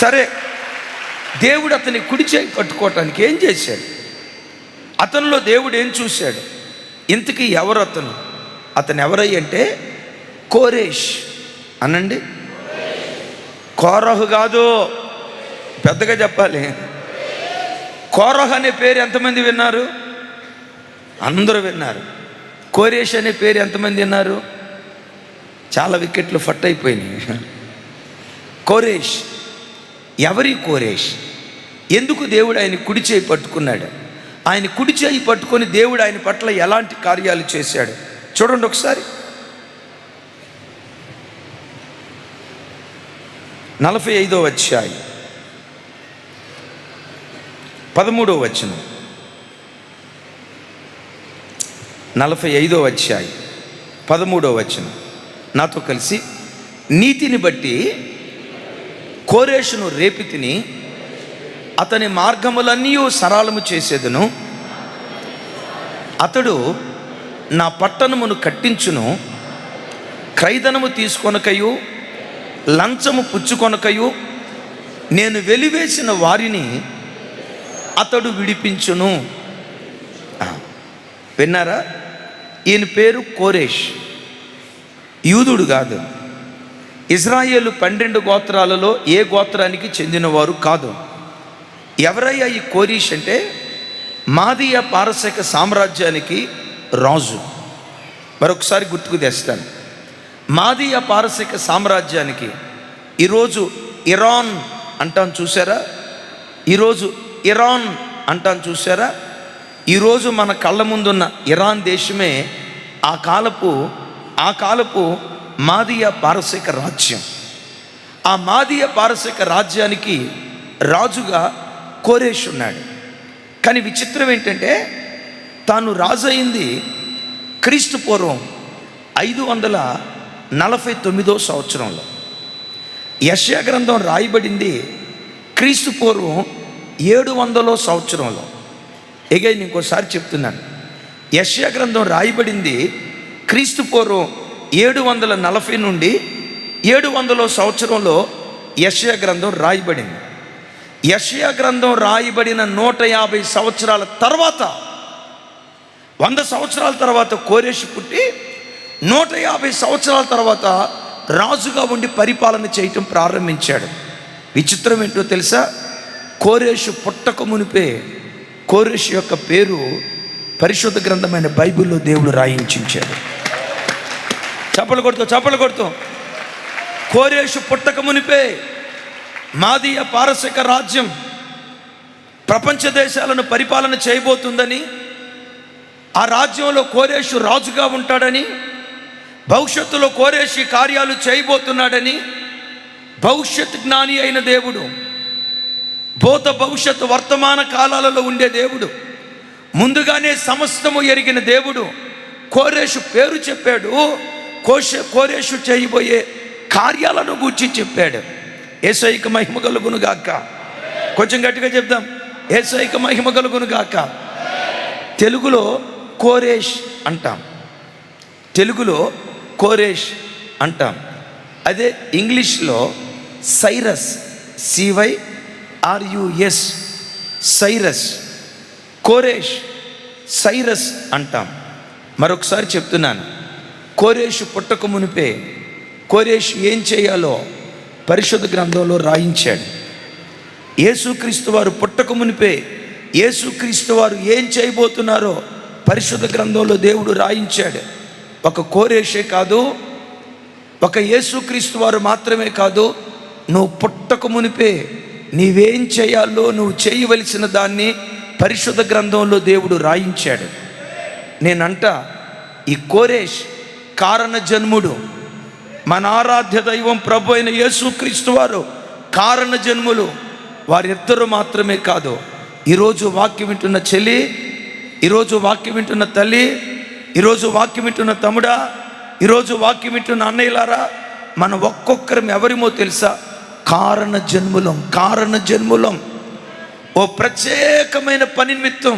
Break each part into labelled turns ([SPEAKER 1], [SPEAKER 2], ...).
[SPEAKER 1] సరే, దేవుడు అతని కుడి చేయి పట్టుకోవటానికి ఏం చేశాడు? అతనిలో దేవుడు ఏం చూశాడు? ఇంతకీ ఎవరు అతను? అతను ఎవరయ్యంటే కోరేష్ అనండి. కోరహు కాదు, పెద్దగా చెప్పాలి. కోరహు అనే పేరు ఎంతమంది విన్నారు? అందరూ విన్నారు. కోరేష్ అనే పేరు ఎంతమంది విన్నారు? చాలా వికెట్లు ఫట్ అయిపోయినాయి. కోరేష్ ఎవరి కోరేష్? ఎందుకు దేవుడు ఆయన కుడి చేయి పట్టుకున్నాడు? ఆయన కుడి చేయి పట్టుకొని దేవుడు ఆయన పట్ల ఎలాంటి కార్యాలు చేశాడు చూడండి ఒకసారి. 45వ అధ్యాయం 13వ వచనం. 45వ అధ్యాయం 13వ వచనం. నాతో కలిసి, నీతిని బట్టి కోరేషును రేపితిని, అతని మార్గములన్నీ సరళము చేసేదను. అతడు నా పట్టణమును కట్టించును, క్రైదనము తీసుకొనకయు లంచము పుచ్చుకొనకయు నేను వెలివేసిన వారిని అతడు విడిపించును. విన్నారా? ఈయన పేరు కోరేష్. యూదుడు కాదు. ఇజ్రాయేలు 12 గోత్రాలలో ఏ గోత్రానికి చెందినవారు కాదు. ఎవరయ్యా ఈ కోరేష్ అంటే? మాదీయ పారసిక సామ్రాజ్యానికి రాజు. మరొకసారి గుర్తుకు తెస్తాను. మాదీయ పారసిక సామ్రాజ్యానికి, ఈరోజు ఇరాన్ అంటాను చూసారా? ఈరోజు ఇరాన్ అంటాను చూసారా? ఈరోజు మన కళ్ళ ముందున్న ఇరాన్ దేశమే ఆ కాలపు మాదీయ పారసిక రాజ్యం. ఆ మాదీయ పారసిక రాజ్యానికి రాజుగా కోరేష్ ఉన్నాడు. కానీ విచిత్రం ఏంటంటే, తాను రాజు అయింది క్రీస్తు పూర్వం 549వ సంవత్సరంలో. యెషయా గ్రంథం రాయబడింది క్రీస్తు పూర్వం 700వ సంవత్సరంలో. ఎగైన్ ఇంకోసారి చెప్తున్నాను, యెషయా గ్రంథం రాయబడింది క్రీస్తు పూర్వం 740 నుండి 700వ సంవత్సరంలో యెషయా గ్రంథం రాయబడింది. యెషయా గ్రంథం రాయబడిన 150 సంవత్సరాల తర్వాత, 100 సంవత్సరాల తర్వాత కోరేషు పుట్టి 150 సంవత్సరాల తర్వాత రాజుగా ఉండి పరిపాలన చేయటం ప్రారంభించాడు. విచిత్రం ఏంటో తెలుసా? కోరేషు పుట్టక మునిపే కోరేషు యొక్క పేరు పరిశుద్ధ గ్రంథమైన బైబిల్లో దేవుడు రాయించాడు. చప్పలు కొడుతూ కోరేషు పుట్టక మునిపే మాదీయ పారసిక రాజ్యం ప్రపంచ దేశాలను పరిపాలన చేయబోతుందని, ఆ రాజ్యంలో కోరేషు రాజుగా ఉంటాడని, భవిష్యత్తులో కోరేషు కార్యాలు చేయబోతున్నాడని భవిష్యత్ జ్ఞాని అయిన దేవుడు, భూత భవిష్యత్తు వర్తమాన కాలాలలో ఉండే దేవుడు, ముందుగానే సమస్తము ఎరిగిన దేవుడు కోరేషు పేరు చెప్పాడు. కోరేషు చేయబోయే కార్యాలను గూర్చి చెప్పాడు. యేసయ్యకు మహిమ కలుగును గాక. కొంచెం గట్టిగా చెప్దాం, యేసయ్యకు మహిమ కలుగును గాక. తెలుగులో కోరేష్ అంటాం, తెలుగులో కోరేష్ అంటాం. అదే ఇంగ్లీష్లో సైరస్, CYRUS, సైరస్. కోరేష్, సైరస్ అంటాం. మరొకసారి చెప్తున్నాను, కోరేషు పుట్టక మునిపే కోరేషు ఏం చేయాలో పరిశుద్ధ గ్రంథంలో రాయించాడు. యేసుక్రీస్తు వారు పుట్టక మునిపే యేసుక్రీస్తు వారు ఏం చేయబోతున్నారో పరిశుద్ధ గ్రంథంలో దేవుడు రాయించాడు. ఒక కోరేషే కాదు, ఒక యేసుక్రీస్తు వారు మాత్రమే కాదు, నువ్వు పుట్టక మునిపే నీవేం చేయాలో నువ్వు చేయవలసిన దాన్ని పరిశుద్ధ గ్రంథంలో దేవుడు రాయించాడు. నేనంట, ఈ కోరేష్ కారణ జన్ముడు. మన ఆరాధ్య దైవం ప్రభు అయిన యేసుక్రీస్తు వారు కారణ జన్ములు. వారిద్దరూ మాత్రమే కాదు, ఈరోజు వాక్యం వింటున్న చెల్లి, ఈరోజు వాక్యం వింటున్న తల్లి, ఈరోజు వాక్యం వింటున్న తమ్ముడా, ఈరోజు వాక్యం వింటున్న అన్నయ్యలారా, మన ఒక్కొక్కరం ఎవరిమో తెలుసా? కారణ జన్ములం. ఓ ప్రత్యేకమైన పని నిమిత్తం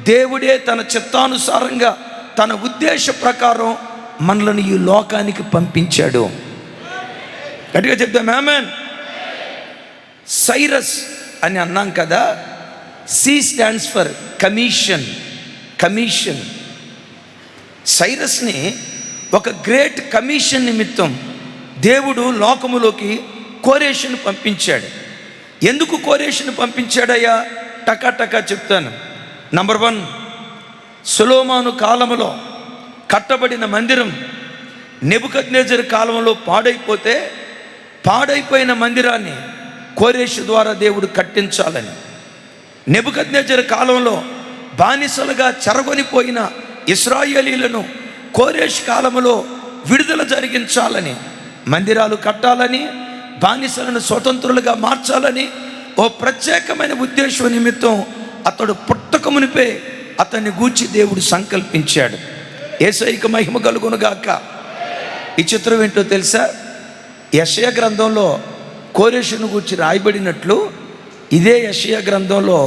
[SPEAKER 1] దేవుడే తన చిత్తానుసారంగా తన ఉద్దేశ ప్రకారం మనలను ఈ లోకానికి పంపించాడు. గట్టిగా చెప్దాం ఆమేన్. సైరస్ అని అన్నాం కదా, సి స్టాండ్స్ ఫర్ కమిషన్. సైరస్ని ఒక గ్రేట్ కమిషన్ నిమిత్తం దేవుడు లోకములోకి కోరేషును పంపించాడు. ఎందుకు కోరేషును పంపించాడయ్యా? టకా చెప్తాను. నంబర్ 1, సొలొమోను కాలంలో కట్టబడిన మందిరం నెబుకద్నెజరు కాలంలో పాడైపోయిన మందిరాన్ని కోరేషు ద్వారా దేవుడు కట్టించాలని, నెబుకద్నెజరు కాలంలో బానిసలుగా చెరగొనిపోయిన ఇశ్రాయేలీలను కోరేషు కాలంలో విడుదల జరిగించాలని, మందిరాలు కట్టాలని, బానిసలను స్వతంత్రులుగా మార్చాలని ఓ ప్రత్యేకమైన ఉద్దేశం నిమిత్తం అతడు పుట్టకమునిపే అతన్ని గూర్చి దేవుడు సంకల్పించాడు. యేసయ్యకు మహిమ కలుగునుగాక. ఈ చిత్రం ఏంటో తెలుసా? యెషయా గ్రంథంలో కోరేషును గూర్చి రాయబడినట్లు ఇదే యెషయా గ్రంథంలో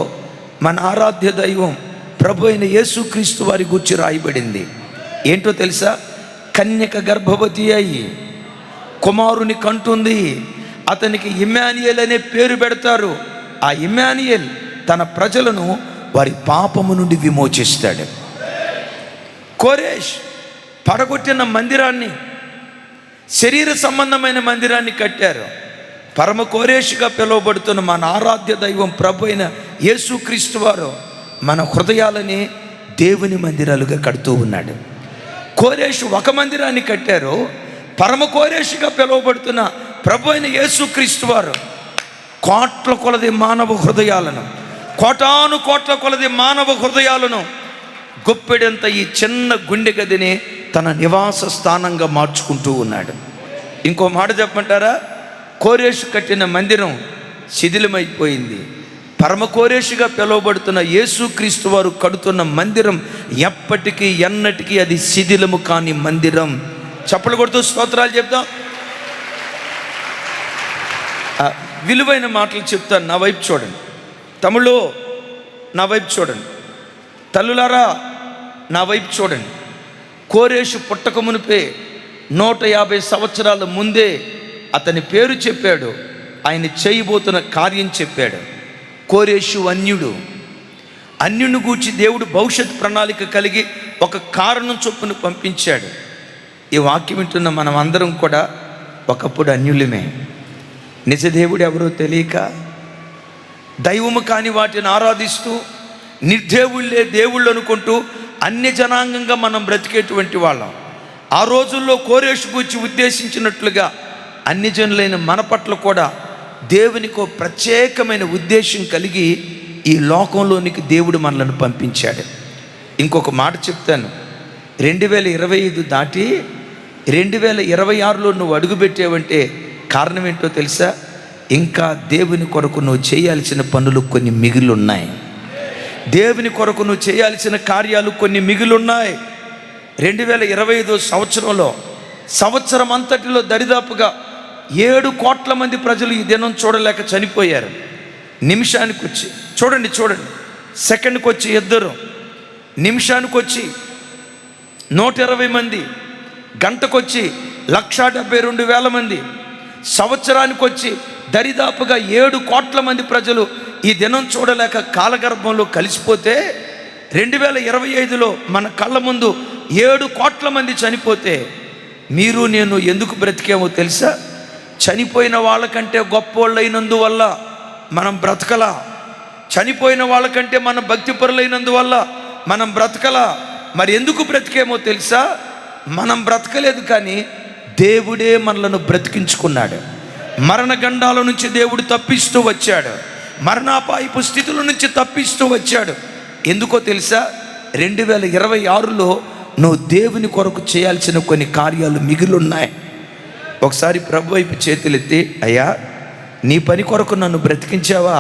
[SPEAKER 1] మన ఆరాధ్య దైవం ప్రభు అయిన యేసుక్రీస్తు వారి గూర్చి రాయబడింది. ఏంటో తెలుసా? కన్యక గర్భవతి అయి కుమారుని కంటుంది, అతనికి ఇమ్మానుయేల్ అనే పేరు పెడతారు. ఆ ఇమ్మానుయేల్ తన ప్రజలను వారి పాపము నుండి విమోచిస్తాడు. కోరేష్ పడగొట్టిన మందిరాన్ని, శరీర సంబంధమైన మందిరాన్ని కట్టారు. పరమ కోరేషుగా పిలువబడుతున్న మన ఆరాధ్య దైవం ప్రభు అయిన యేసుక్రీస్తు వారు మన హృదయాలని దేవుని మందిరాలుగా కడుతూ ఉన్నాడు. కోరేషు ఒక మందిరాన్ని కట్టారు. పరమ కోరేషుగా పిలువబడుతున్న ప్రభు అయిన యేసుక్రీస్తు వారు కోట్ల కొలది మానవ హృదయాలను, కోటాను కోట్ల కొలది మానవ హృదయాలను గొప్పెడంత ఈ చిన్న గుండె గదిని తన నివాస స్థానంగా మార్చుకుంటూ ఉన్నాడు. ఇంకో మాట చెప్పమంటారా? కోరేషు కట్టిన మందిరం శిథిలమైపోయింది. పరమ కోరేషుగా పిలువబడుతున్న యేసుక్రీస్తు వారు కడుతున్న మందిరం ఎప్పటికీ ఎన్నటికీ అది శిథిలము కాని మందిరం. చప్పలు కొడుతూ స్తోత్రాలు చెప్తాం. విలువైన మాటలు చెప్తాను, నా వైపు చూడండి. తమ్ముళ్ళు నా వైపు చూడండి, తల్లులారా నా వైపు చూడండి. కోరేషు పుట్టక మునిపే 150 సంవత్సరాల ముందే అతని పేరు చెప్పాడు, ఆయన చేయబోతున్న కార్యం చెప్పాడు. కోరేషు అన్యుని గూర్చి దేవుడు భవిష్యత్ ప్రణాళిక కలిగి ఒక కారణం చొప్పున పంపించాడు. ఈ వాక్యం వింటున్న మనం అందరం కూడా ఒకప్పుడు అన్యులమే. నిజదేవుడు ఎవరో తెలియక దైవము కాని వాటిని ఆరాధిస్తూ నిర్దేవుళ్ళే దేవుళ్ళు అనుకుంటూ అన్య జనాంగంగా మనం బ్రతికేటువంటి వాళ్ళం. ఆ రోజుల్లో కోరేషు గూర్చి ఉద్దేశించినట్లుగా అన్ని జనులైన మన పట్ల కూడా దేవునికో ప్రత్యేకమైన ఉద్దేశం కలిగి ఈ లోకంలోనికి దేవుడు మనలను పంపించాడు. ఇంకొక మాట చెప్తాను. 2025 దాటి 2026లో నువ్వు అడుగుపెట్టావంటే కారణం ఏంటో తెలుసా? ఇంకా దేవుని కొరకు నువ్వు చేయాల్సిన పనులు కొన్ని మిగిలిన్నాయి. దేవుని కొరకు నువ్వు చేయాల్సిన కార్యాలు కొన్ని మిగిలిన్నాయి. 2025 సంవత్సరంలో, సంవత్సరం అంతటిలో దరిదాపుగా 7 కోట్ల మంది ప్రజలు ఈ దినం చూడలేక చనిపోయారు. నిమిషానికి వచ్చి చూడండి, సెకండ్కి వచ్చి 2, నిమిషానికి వచ్చి 120 మంది, గంటకొచ్చి 1,72,000 మంది, సంవత్సరానికి వచ్చి దరిదాపుగా 7 కోట్ల మంది ప్రజలు ఈ దినం చూడలేక కాలగర్భంలో కలిసిపోతే 2025లో మన కళ్ళ ముందు 7 కోట్ల మంది చనిపోతే మీరు నేను ఎందుకు బ్రతికామో తెలుసా? చనిపోయిన వాళ్ళకంటే గొప్పోళ్ళైనందువల్ల మనం బ్రతకలా. చనిపోయిన వాళ్ళకంటే మనం భక్తిపరులైనందువల్ల మనం బ్రతకలా. మరి ఎందుకు బ్రతికేమో తెలుసా? మనం బ్రతకలేదు, కానీ దేవుడే మనలను బ్రతికించుకున్నాడు. మరణగండాల నుంచి దేవుడు తప్పిస్తూ వచ్చాడు. మరణాపాయపు స్థితుల నుంచి తప్పిస్తూ వచ్చాడు. ఎందుకో తెలుసా? 2026లో నువ్వు దేవుని కొరకు చేయాల్సిన కొన్ని కార్యాలు మిగిలిన్నాయి. ఒకసారి ప్రభు వైపు చేతులెత్తి, అయ్యా నీ పని కొరకు నన్ను బ్రతికించావా?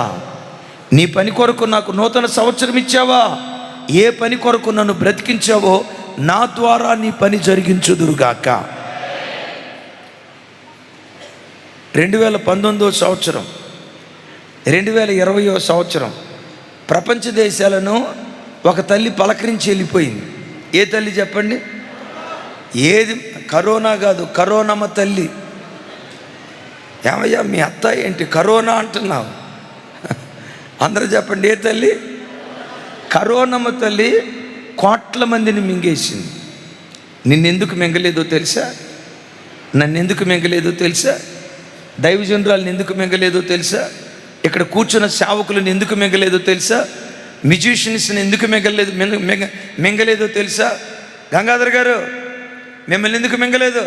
[SPEAKER 1] నీ పని కొరకు నాకు నూతన సంవత్సరం ఇచ్చావా? ఏ పని కొరకు నన్ను బ్రతికించావో నా ద్వారా నీ పని జరిగించుదురుగాక. 2019 సంవత్సరం, 2020 సంవత్సరం ప్రపంచ దేశాలను ఒక తల్లి పలకరించి వెళ్ళిపోయింది. ఏ తల్లి చెప్పండి? ఏది? కరోనా కాదు, కరోనమ్మ తల్లి. ఏమయ్యా మీ అత్త ఏంటి కరోనా అంటున్నావు? అందరూ చెప్పండి, ఏ తల్లి? కరోనమ్మ తల్లి కోట్ల మందిని మింగేసింది. నిన్నెందుకు మింగలేదో తెలుసా? నన్నెందుకు మింగలేదో తెలుసా? దైవజనురాలను ఎందుకు మింగలేదో తెలుసా? ఇక్కడ కూర్చున్న సేవకులను ఎందుకు మింగలేదో తెలుసా? మ్యూజిషియన్స్ని ఎందుకు మింగలేదో తెలుసా? గంగాధర్ గారు మిమ్మల్ని ఎందుకు మింగలేదు?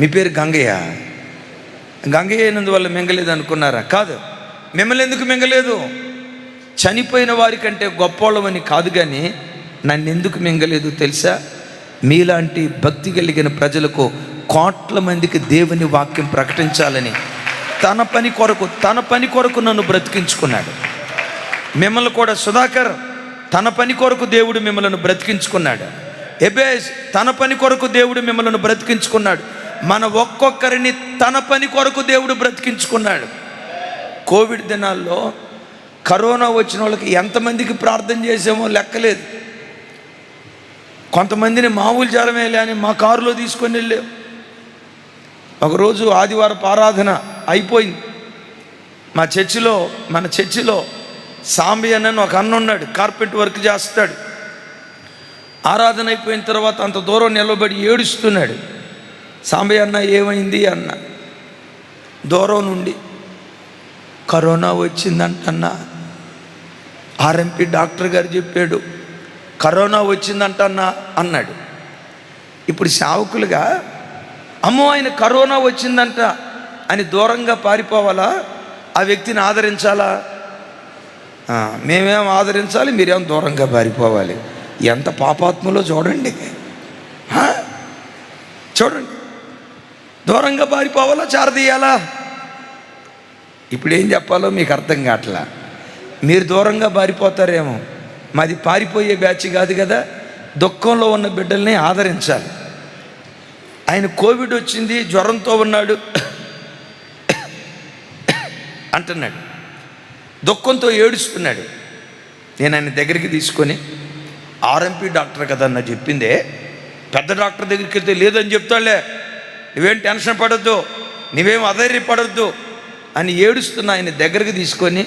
[SPEAKER 1] మీ పేరు గంగయ్య. గంగయ్య అయినందువల్ల మింగలేదు అనుకున్నారా? కాదు. మిమ్మల్ని ఎందుకు మింగలేదు? చనిపోయిన వారికంటే గొప్పవాళ్ళమని కాదు, కానీ నన్ను ఎందుకు మింగలేదు తెలుసా? మీలాంటి భక్తి కలిగిన ప్రజలకు, కోట్ల మందికి దేవుని వాక్యం ప్రకటించాలని తన పని కొరకు నన్ను బ్రతికించుకున్నాడు. మిమ్మల్ని కూడా సుధాకర్ తన పని కొరకు దేవుడు మిమ్మల్ని బ్రతికించుకున్నాడు. ఎబేస్ తన పని కొరకు దేవుడు మిమ్మల్ని బ్రతికించుకున్నాడు. మన ఒక్కొక్కరిని తన పని కొరకు దేవుడు బ్రతికించుకున్నాడు. కోవిడ్ దినాల్లో కరోనా వచ్చిన వాళ్ళకి ఎంతమందికి ప్రార్థన చేసామో లెక్కలేదు. కొంతమందిని మామూలు జ్వరమే అని మా కారులో తీసుకొని వెళ్ళాం. ఒకరోజు ఆదివారపు ఆరాధన అయిపోయింది. మన చర్చిలో సాంబయ్య అని ఒక అన్న ఉన్నాడు, కార్పెంట్ వర్క్ చేస్తాడు. ఆరాధన అయిపోయిన తర్వాత అంత దూరం నిలబడి ఏడుస్తున్నాడు. సాంబయ్య అన్న ఏమైంది అన్న. దూరం నుండి కరోనా వచ్చిందంటన్నా, ఆర్ఎంపీ డాక్టర్ గారు చెప్పాడు కరోనా వచ్చిందంటన్నా అన్నాడు. ఇప్పుడు సేవకులుగా అమ్మో ఆయన కరోనా వచ్చిందంట అని దూరంగా పారిపోవాలా? ఆ వ్యక్తిని ఆదరించాలా? మేమేం ఆదరించాలి, మీరేం దూరంగా పారిపోవాలి? ఎంత పాపాత్మలో చూడండి. చూడండి, దూరంగా పారిపోవాలా, చారదీయాలా? ఇప్పుడు ఏం చెప్పాలో మీకు అర్థం కావట్లా. మీరు దూరంగా పారిపోతారేమో, మాది పారిపోయే బ్యాచ్ కాదు కదా. దుఃఖంలో ఉన్న బిడ్డల్ని ఆదరించాలి. ఆయన కోవిడ్ వచ్చింది, జ్వరంతో ఉన్నాడు అంటున్నాడు, దుఃఖంతో ఏడుస్తున్నాడు. నేను ఆయన దగ్గరికి తీసుకొని, ఆర్ఎంపీ డాక్టర్ కదా అన్న చెప్పిందే, పెద్ద డాక్టర్ దగ్గరికి వెళ్తే లేదని చెప్తాడులే, నువ్వేం టెన్షన్ పడొద్దు, నువ్వేం అధైర్యపడొద్దు అని ఏడుస్తున్న ఆయన దగ్గరికి తీసుకొని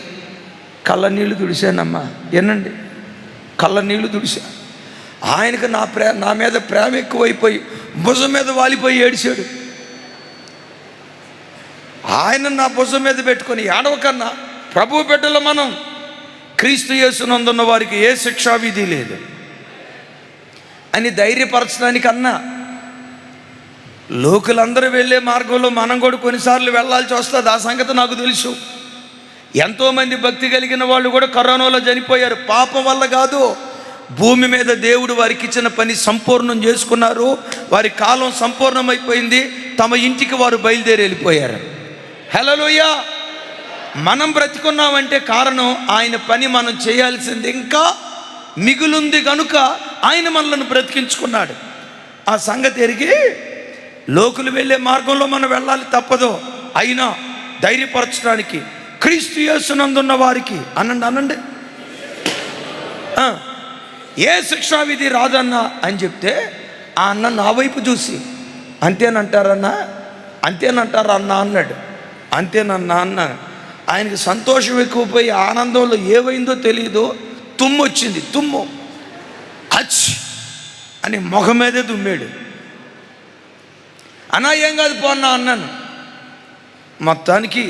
[SPEAKER 1] కళ్ళ నీళ్ళు తుడిశానమ్మా. ఏనండి, కళ్ళ నీళ్ళు తుడిశా. ఆయనకు నా మీద ప్రేమ ఎక్కువైపోయి భుజం మీద వాలిపోయి ఏడిచాడు. ఆయన నా భుజం మీద పెట్టుకొని ఏడవకన్నా, ప్రభువు బిడ్డల మనం, క్రీస్తు యేసునందున్న వారికి ఏ శిక్షా విధి లేదు అని ధైర్యపరచడానికి అన్నా. లోకులందరూ వెళ్ళే మార్గంలో మనం కూడా కొన్నిసార్లు వెళ్ళాల్సి వస్తుంది. ఆ సంగతి నాకు తెలుసు. ఎంతోమంది భక్తి కలిగిన వాళ్ళు కూడా కరోనాలో చనిపోయారు. పాపం వల్ల కాదు, భూమి మీద దేవుడు వారికి ఇచ్చిన పని సంపూర్ణం చేసుకున్నారు. వారి కాలం సంపూర్ణమైపోయింది. తమ ఇంటికి వారు బయలుదేరి వెళ్ళిపోయారు. హల్లెలూయా. మనం బ్రతికున్నామంటే కారణం ఆయన పని మనం చేయాల్సింది ఇంకా మిగులుంది కనుక ఆయన మనల్ని బ్రతికించుకున్నాడు. ఆ సంగతి ఎరిగి లోకులు వెళ్ళే మార్గంలో మనం వెళ్ళాలి, తప్పదు. అయినా ధైర్యపరచడానికి క్రీస్తు యేసునందున్న వారికి అనండి ఏ శిక్షా విధి రాదన్నా అని చెప్తే, ఆ అన్న నా వైపు చూసి అంతేనంటారా అన్న అన్నాడు. అంతేనన్నా అన్న. ఆయనకి సంతోషం ఎక్కువపోయి ఆనందంలో ఏమైందో తెలియదు, తుమ్ము వచ్చింది. తుమ్ము అచ్ అని మొహం మీదే తుమ్మాడు. అన్నా ఏం కాదు పో అన్నా అన్నాను. మొత్తానికి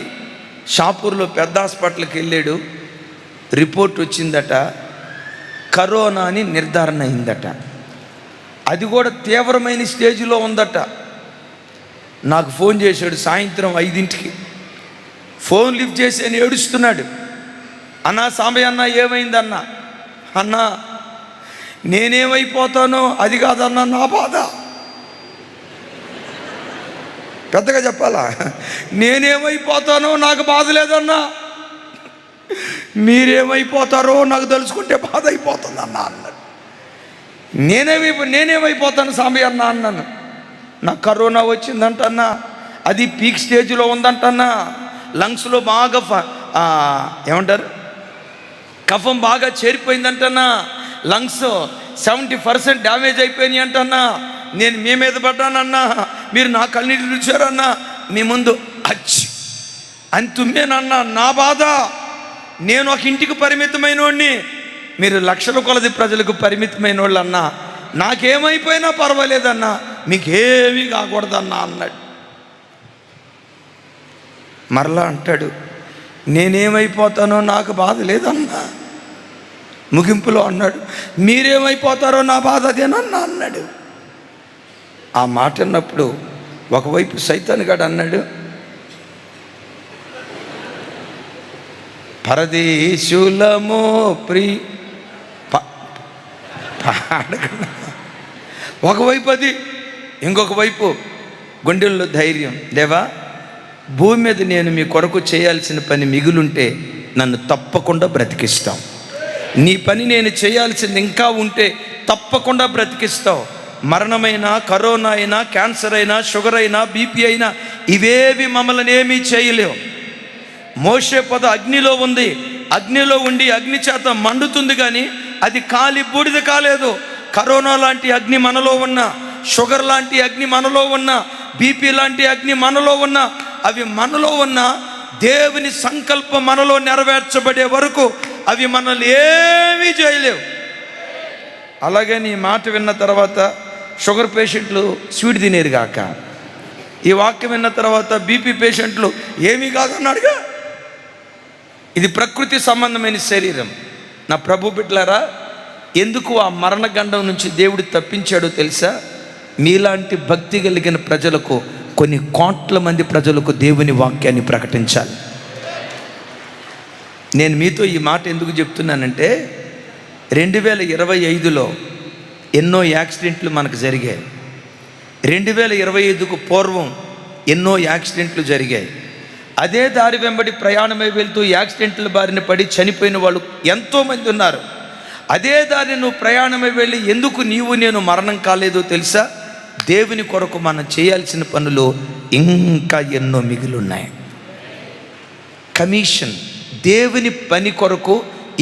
[SPEAKER 1] షాపూర్లో పెద్ద హాస్పిటల్కి వెళ్ళాడు. రిపోర్ట్ వచ్చిందట, కరోనా అని నిర్ధారణ అయిందట. అది కూడా తీవ్రమైన స్టేజ్లో ఉందట. నాకు ఫోన్ చేశాడు సాయంత్రం 5ంటికి. ఫోన్ లిఫ్ట్ చేసి అని ఏడుస్తున్నాడు. అన్నా సాంబయ్య అన్న ఏమైందన్నా? అన్నా నేనేమైపోతానో అది కాదన్నా నా బాధ. పెద్దగా చెప్పాలా? నేనేమైపోతానో నాకు బాధ లేదన్నా, మీరేమైపోతారో నాకు తెలుసుకుంటే బాధ అయిపోతుంది అన్నా అన్నాడు. నేనేమైపోతాను సాంబయ్య అన్న అన్నాను. నాకు కరోనా వచ్చిందంటన్నా, అది పీక్ స్టేజ్లో ఉందంటన్నా, లంగ్స్లో బాగా ఏమంటారు కఫం బాగా చేరిపోయిందంటన్నా, లంగ్స్ 70% డ్యామేజ్ అయిపోయినాయి అంటన్నా. నేను మీ మీద పడ్డానన్నా, మీరు నా కన్నీళ్ళు రుచారన్నా మీ ముందు అచ్చి అని తుమ్మేనన్నా నా బాధ. నేను ఒక ఇంటికి పరిమితమైన వాడిని, మీరు లక్షల కొలది ప్రజలకు పరిమితమైన వాళ్ళు అన్నా, నాకేమైపోయినా పర్వాలేదన్నా, మీకేమీ కాకూడదన్నా అన్నాడు. మరలా అంటాడు, నేనేమైపోతానో నాకు బాధ లేదన్నా. ముగింపులో అన్నాడు, మీరేమైపోతారో నా బాధ అదేనన్నా అన్నాడు. ఆ మాట అన్నప్పుడు ఒకవైపు సైతాన్ గాడు అన్నాడు, పరదేశులమో ఒకవైపు అది, ఇంకొక వైపు గుండెల్లో ధైర్యం, దేవా భూమి మీద నేను మీ కొరకు చేయాల్సిన పని మిగులుంటే నన్ను తప్పకుండా బ్రతికిస్తాం. నీ పని నేను చేయాల్సింది ఇంకా ఉంటే తప్పకుండా బ్రతికిస్తావు. మరణమైనా, కరోనా అయినా, క్యాన్సర్ అయినా, షుగర్ అయినా, బీపీ అయినా ఇవేవి మమ్మల్ని ఏమీ చేయలేవు. మోషే పొద అగ్నిలో ఉంది, అగ్నిలో ఉండి అగ్ని చేత మండుతుంది, కానీ అది కాలి బూడిద కాలేదు. కరోనా లాంటి అగ్ని మనలో ఉన్నా, షుగర్ లాంటి అగ్ని మనలో ఉన్నా, బీపీ లాంటి అగ్ని మనలో ఉన్నా, అవి మనలో ఉన్నా దేవుని సంకల్పం మనలో నెరవేర్చబడే వరకు అవి మనల్ని ఏమీ చేయలేవు. అలాగే నీ మాట విన్న తర్వాత షుగర్ పేషెంట్లు స్వీట్ తినేరు కాక, ఈ వాక్యం విన్న తర్వాత బీపీ పేషెంట్లు ఏమీ కాదన్నాడుగా. ఇది ప్రకృతి సంబంధమైన శరీరం. నా ప్రభు బిడ్డలారా, ఎందుకు ఆ మరణ గండం నుంచి దేవుడు తప్పించాడో తెలుసా? మీలాంటి భక్తి కలిగిన ప్రజలకు, కొన్ని కోట్ల మంది ప్రజలకు దేవుని వాక్యాన్ని ప్రకటించాలి. నేను మీతో ఈ మాట ఎందుకు చెప్తున్నానంటే, 2025లో ఎన్నో యాక్సిడెంట్లు మనకు జరిగాయి. 2025కు పూర్వం ఎన్నో యాక్సిడెంట్లు జరిగాయి. అదే దారి వెంబడి ప్రయాణమై వెళ్తూ యాక్సిడెంట్ల బారిన పడి చనిపోయిన వాళ్ళు ఎంతోమంది ఉన్నారు. అదే దారి నువ్వు ప్రయాణమై వెళ్ళి ఎందుకు నీవు నేను మరణం కాలేదో తెలుసా? దేవుని కొరకు మనం చేయాల్సిన పనులు ఇంకా ఎన్నో మిగిలి ఉన్నాయి. కమిషన్, దేవుని పని కొరకు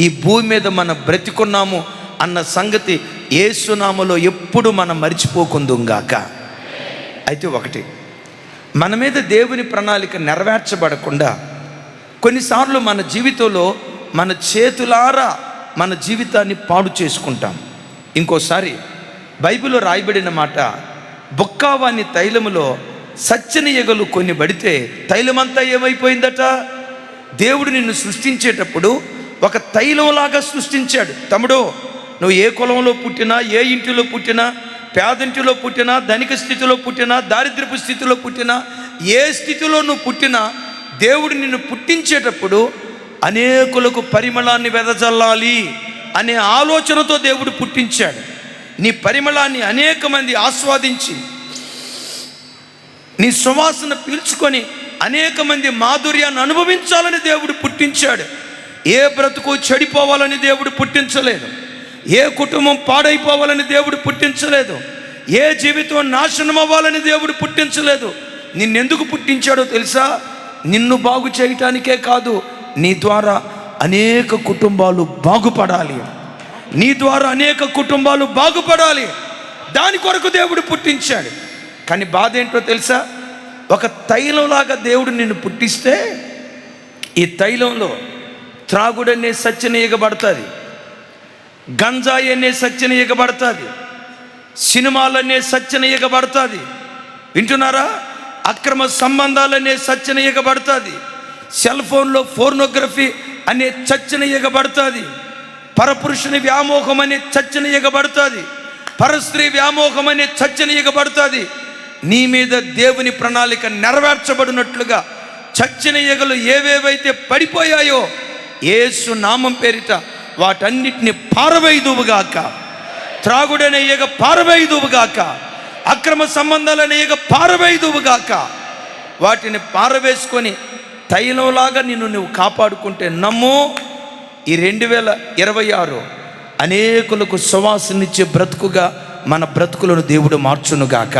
[SPEAKER 1] ఈ భూమి మీద మనం బ్రతికున్నాము అన్న సంగతి యేసునామములో ఎప్పుడు మనం మర్చిపోకుందుగాక. అయితే ఒకటి, మన మీద దేవుని ప్రణాళిక నెరవేర్చబడకుండా కొన్నిసార్లు మన జీవితంలో మన చేతులారా మన జీవితాన్ని పాడు చేసుకుంటాం. ఇంకోసారి బైబిల్లో రాయబడిన మాట, బొక్కావాని తైలములో సచ్చని ఎగలు కొన్ని పడితే తైలమంతా ఏమైపోయిందట? దేవుడు నిన్ను సృష్టించేటప్పుడు ఒక తైలంలాగా సృష్టించాడు. తమ్ముడు, నువ్వు ఏ కులంలో పుట్టినా, ఏ ఇంటిలో పుట్టినా, పేదింటిలో పుట్టినా, ధనిక స్థితిలో పుట్టినా, దారిద్ర్యపు స్థితిలో పుట్టినా, ఏ స్థితిలో నువ్వు పుట్టినా, దేవుడు నిన్ను పుట్టించేటప్పుడు అనేకులకు పరిమళాన్ని వెదజల్లాలి అనే ఆలోచనతో దేవుడు పుట్టించాడు. నీ పరిమళాన్ని అనేక మంది ఆస్వాదించి, నీ సువాసన పీల్చుకొని అనేక మంది మాధుర్యాన్ని అనుభవించాలని దేవుడు పుట్టించాడు. ఏ బ్రతుకు చెడిపోవాలని దేవుడు పుట్టించలేదు. ఏ కుటుంబం పాడైపోవాలని దేవుడు పుట్టించలేదు. ఏ జీవితం నాశనం అవ్వాలని దేవుడు పుట్టించలేదు. నిన్నెందుకు పుట్టించాడో తెలుసా? నిన్ను బాగు చేయటానికే కాదు, నీ ద్వారా అనేక కుటుంబాలు బాగుపడాలి. నీ ద్వారా అనేక కుటుంబాలు బాగుపడాలి. దాని కొరకు దేవుడు పుట్టించాడు. కానీ బాధ ఏంటో తెలుసా? ఒక తైలంలాగా దేవుడు నిన్ను పుట్టిస్తే, ఈ తైలంలో త్రాగుడనే సత్యన ఎగబడుతుంది, గంజాయి అనే సత్యన ఎగబడుతుంది, సినిమాలనే సత్యన ఎగబడుతుంది. వింటున్నారా? అక్రమ సంబంధాలనే సత్యన ఎగబడుతుంది, సెల్ ఫోన్లో ఫోర్నోగ్రఫీ అనే చచ్చన ఎగబడుతుంది, పరపురుషుని వ్యామోహం అనే చచ్చన ఎగబడుతుంది, పరస్త్రీ వ్యామోహం అనే చచ్చన ఎగబడుతుంది. నీ మీద దేవుని ప్రణాళిక నెరవేర్చబడినట్లుగా చచ్చిన ఎగలు ఏవేవైతే పడిపోయాయో యేసు నామం పేరిట వాటన్నిటిని పారవేయుదువుగాక. త్రాగుడనే ఎగ పారవేయుదువుగాక, అక్రమ సంబంధాలనే ఎగ పారవేయుదువుగాక. వాటిని పారవేసుకొని తైలంలాగా నిన్ను నువ్వు కాపాడుకుంటే నమ్ము, ఈ 2026 అనేకులకు సువాసనిచ్చే బ్రతుకుగా మన బ్రతుకులను దేవుడు మార్చునుగాక.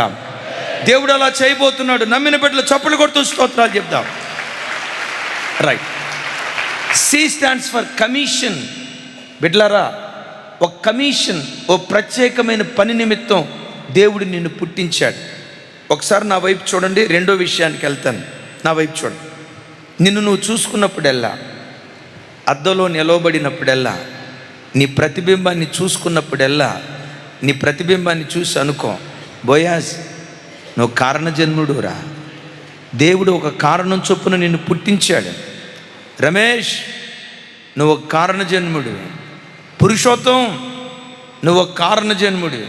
[SPEAKER 1] దేవుడు అలా చేయబోతున్నాడు. నమ్మిన బిడ్డలు చప్పట్లు కొడుతూ స్తోత్రాలు చెప్దాం. Right. C stands for commission. బిడ్డలారా, ఒక కమిషన్, ఓ ప్రత్యేకమైన పని నిమిత్తం దేవుడు నిన్ను పుట్టించాడు. ఒకసారి నా వైపు చూడండి, రెండో విషయానికి వెళ్తాను. నా వైపు చూడండి. నిన్ను నువ్వు చూసుకున్నప్పుడల్లా, అద్దంలో నిలవబడినప్పుడల్లా, నీ ప్రతిబింబాన్ని చూసుకున్నప్పుడల్లా, నీ ప్రతిబింబాన్ని చూసి అనుకో, బోయాజ్ నువ్వు కారణజన్ముడురా. దేవుడు ఒక కారణం చొప్పున నిన్ను పుట్టించాడు. రమేష్ నువ్వు ఒక కారణజన్ముడు. పురుషోత్తం నువ్వు ఒక కారణజన్ముడు.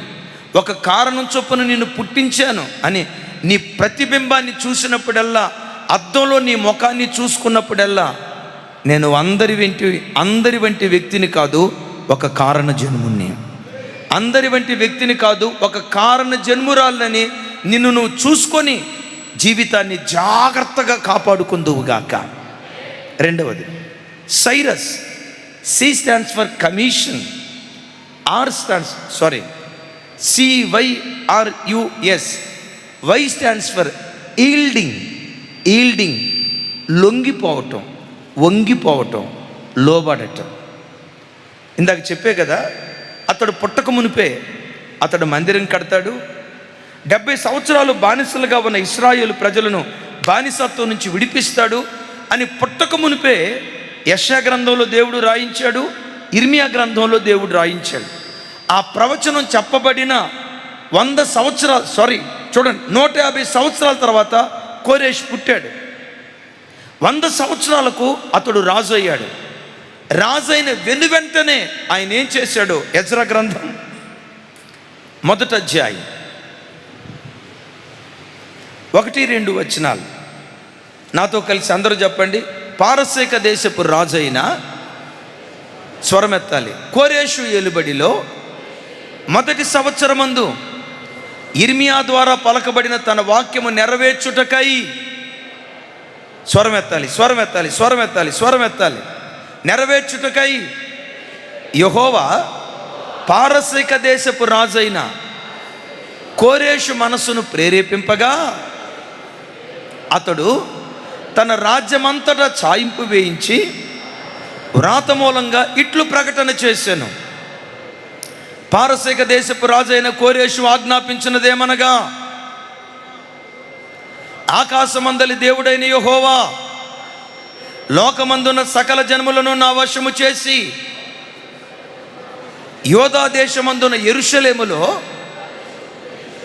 [SPEAKER 1] ఒక కారణం చొప్పున నిన్ను పుట్టించాను అని నీ ప్రతిబింబాన్ని చూసినప్పుడల్లా, అద్దంలో నీ ముఖాన్ని చూసుకున్నప్పుడల్లా, నేను అందరి వంటి వ్యక్తిని కాదు, ఒక కారణ జన్ముని. అందరి వంటి వ్యక్తిని కాదు, ఒక కారణ జన్మురాలని నిన్ను నువ్వు చూసుకొని జీవితాన్ని జాగ్రత్తగా కాపాడుకుందువుగాక. రెండవది Cyrus. C stands for commission, CYRUS. Y stands for yielding, లొంగిపోవటం, వంగిపోవటం, లోబడటం. ఇందాక చెప్పే కదా, అతడు పుట్టక మునిపే అతడు మందిరం కడతాడు. 70 సంవత్సరాలు బానిసలుగా ఉన్న ఇశ్రాయేలు ప్రజలను బానిసత్వం నుంచి విడిపిస్తాడు అని పుట్టక మునిపే యెషయా గ్రంథంలో దేవుడు రాయించాడు, ఇర్మియా గ్రంథంలో దేవుడు రాయించాడు. ఆ ప్రవచనం చెప్పబడిన 150 సంవత్సరాల తర్వాత కోరేష్ పుట్టాడు. 100 సంవత్సరాలకు అతడు రాజు అయ్యాడు. రాజైన వెంటనే ఆయన ఏం చేశాడు? ఎజ్రా గ్రంథం 1వ అధ్యాయం 1-2 వచనాలు నాతో కలిసి అందరూ చెప్పండి. పారసీక దేశపు రాజైన, స్వరమెత్తాలి, కోరేషు ఏలుబడిలో 1వ సంవత్సరమందు ఇర్మియా ద్వారా పలకబడిన తన వాక్యము నెరవేర్చుటకై, స్వరమెత్తాలి, నెరవేర్చుటకై యెహోవా పారసీక దేశపు రాజైన కోరేషు మనస్సును ప్రేరేపింపగా, అతడు తన రాజ్యమంతటా చాయింపు వేయించి వ్రాత మూలంగా ఇట్లు ప్రకటన చేశాను. పారసీక దేశపు రాజైన కోరేషు ఆజ్ఞాపించినదేమనగా, ఆకాశమందలి దేవుడైన యెహోవా లోకమందున్న సకల జన్ములను నా వశము చేసి యోధా దేశమందున యెరూషలేములో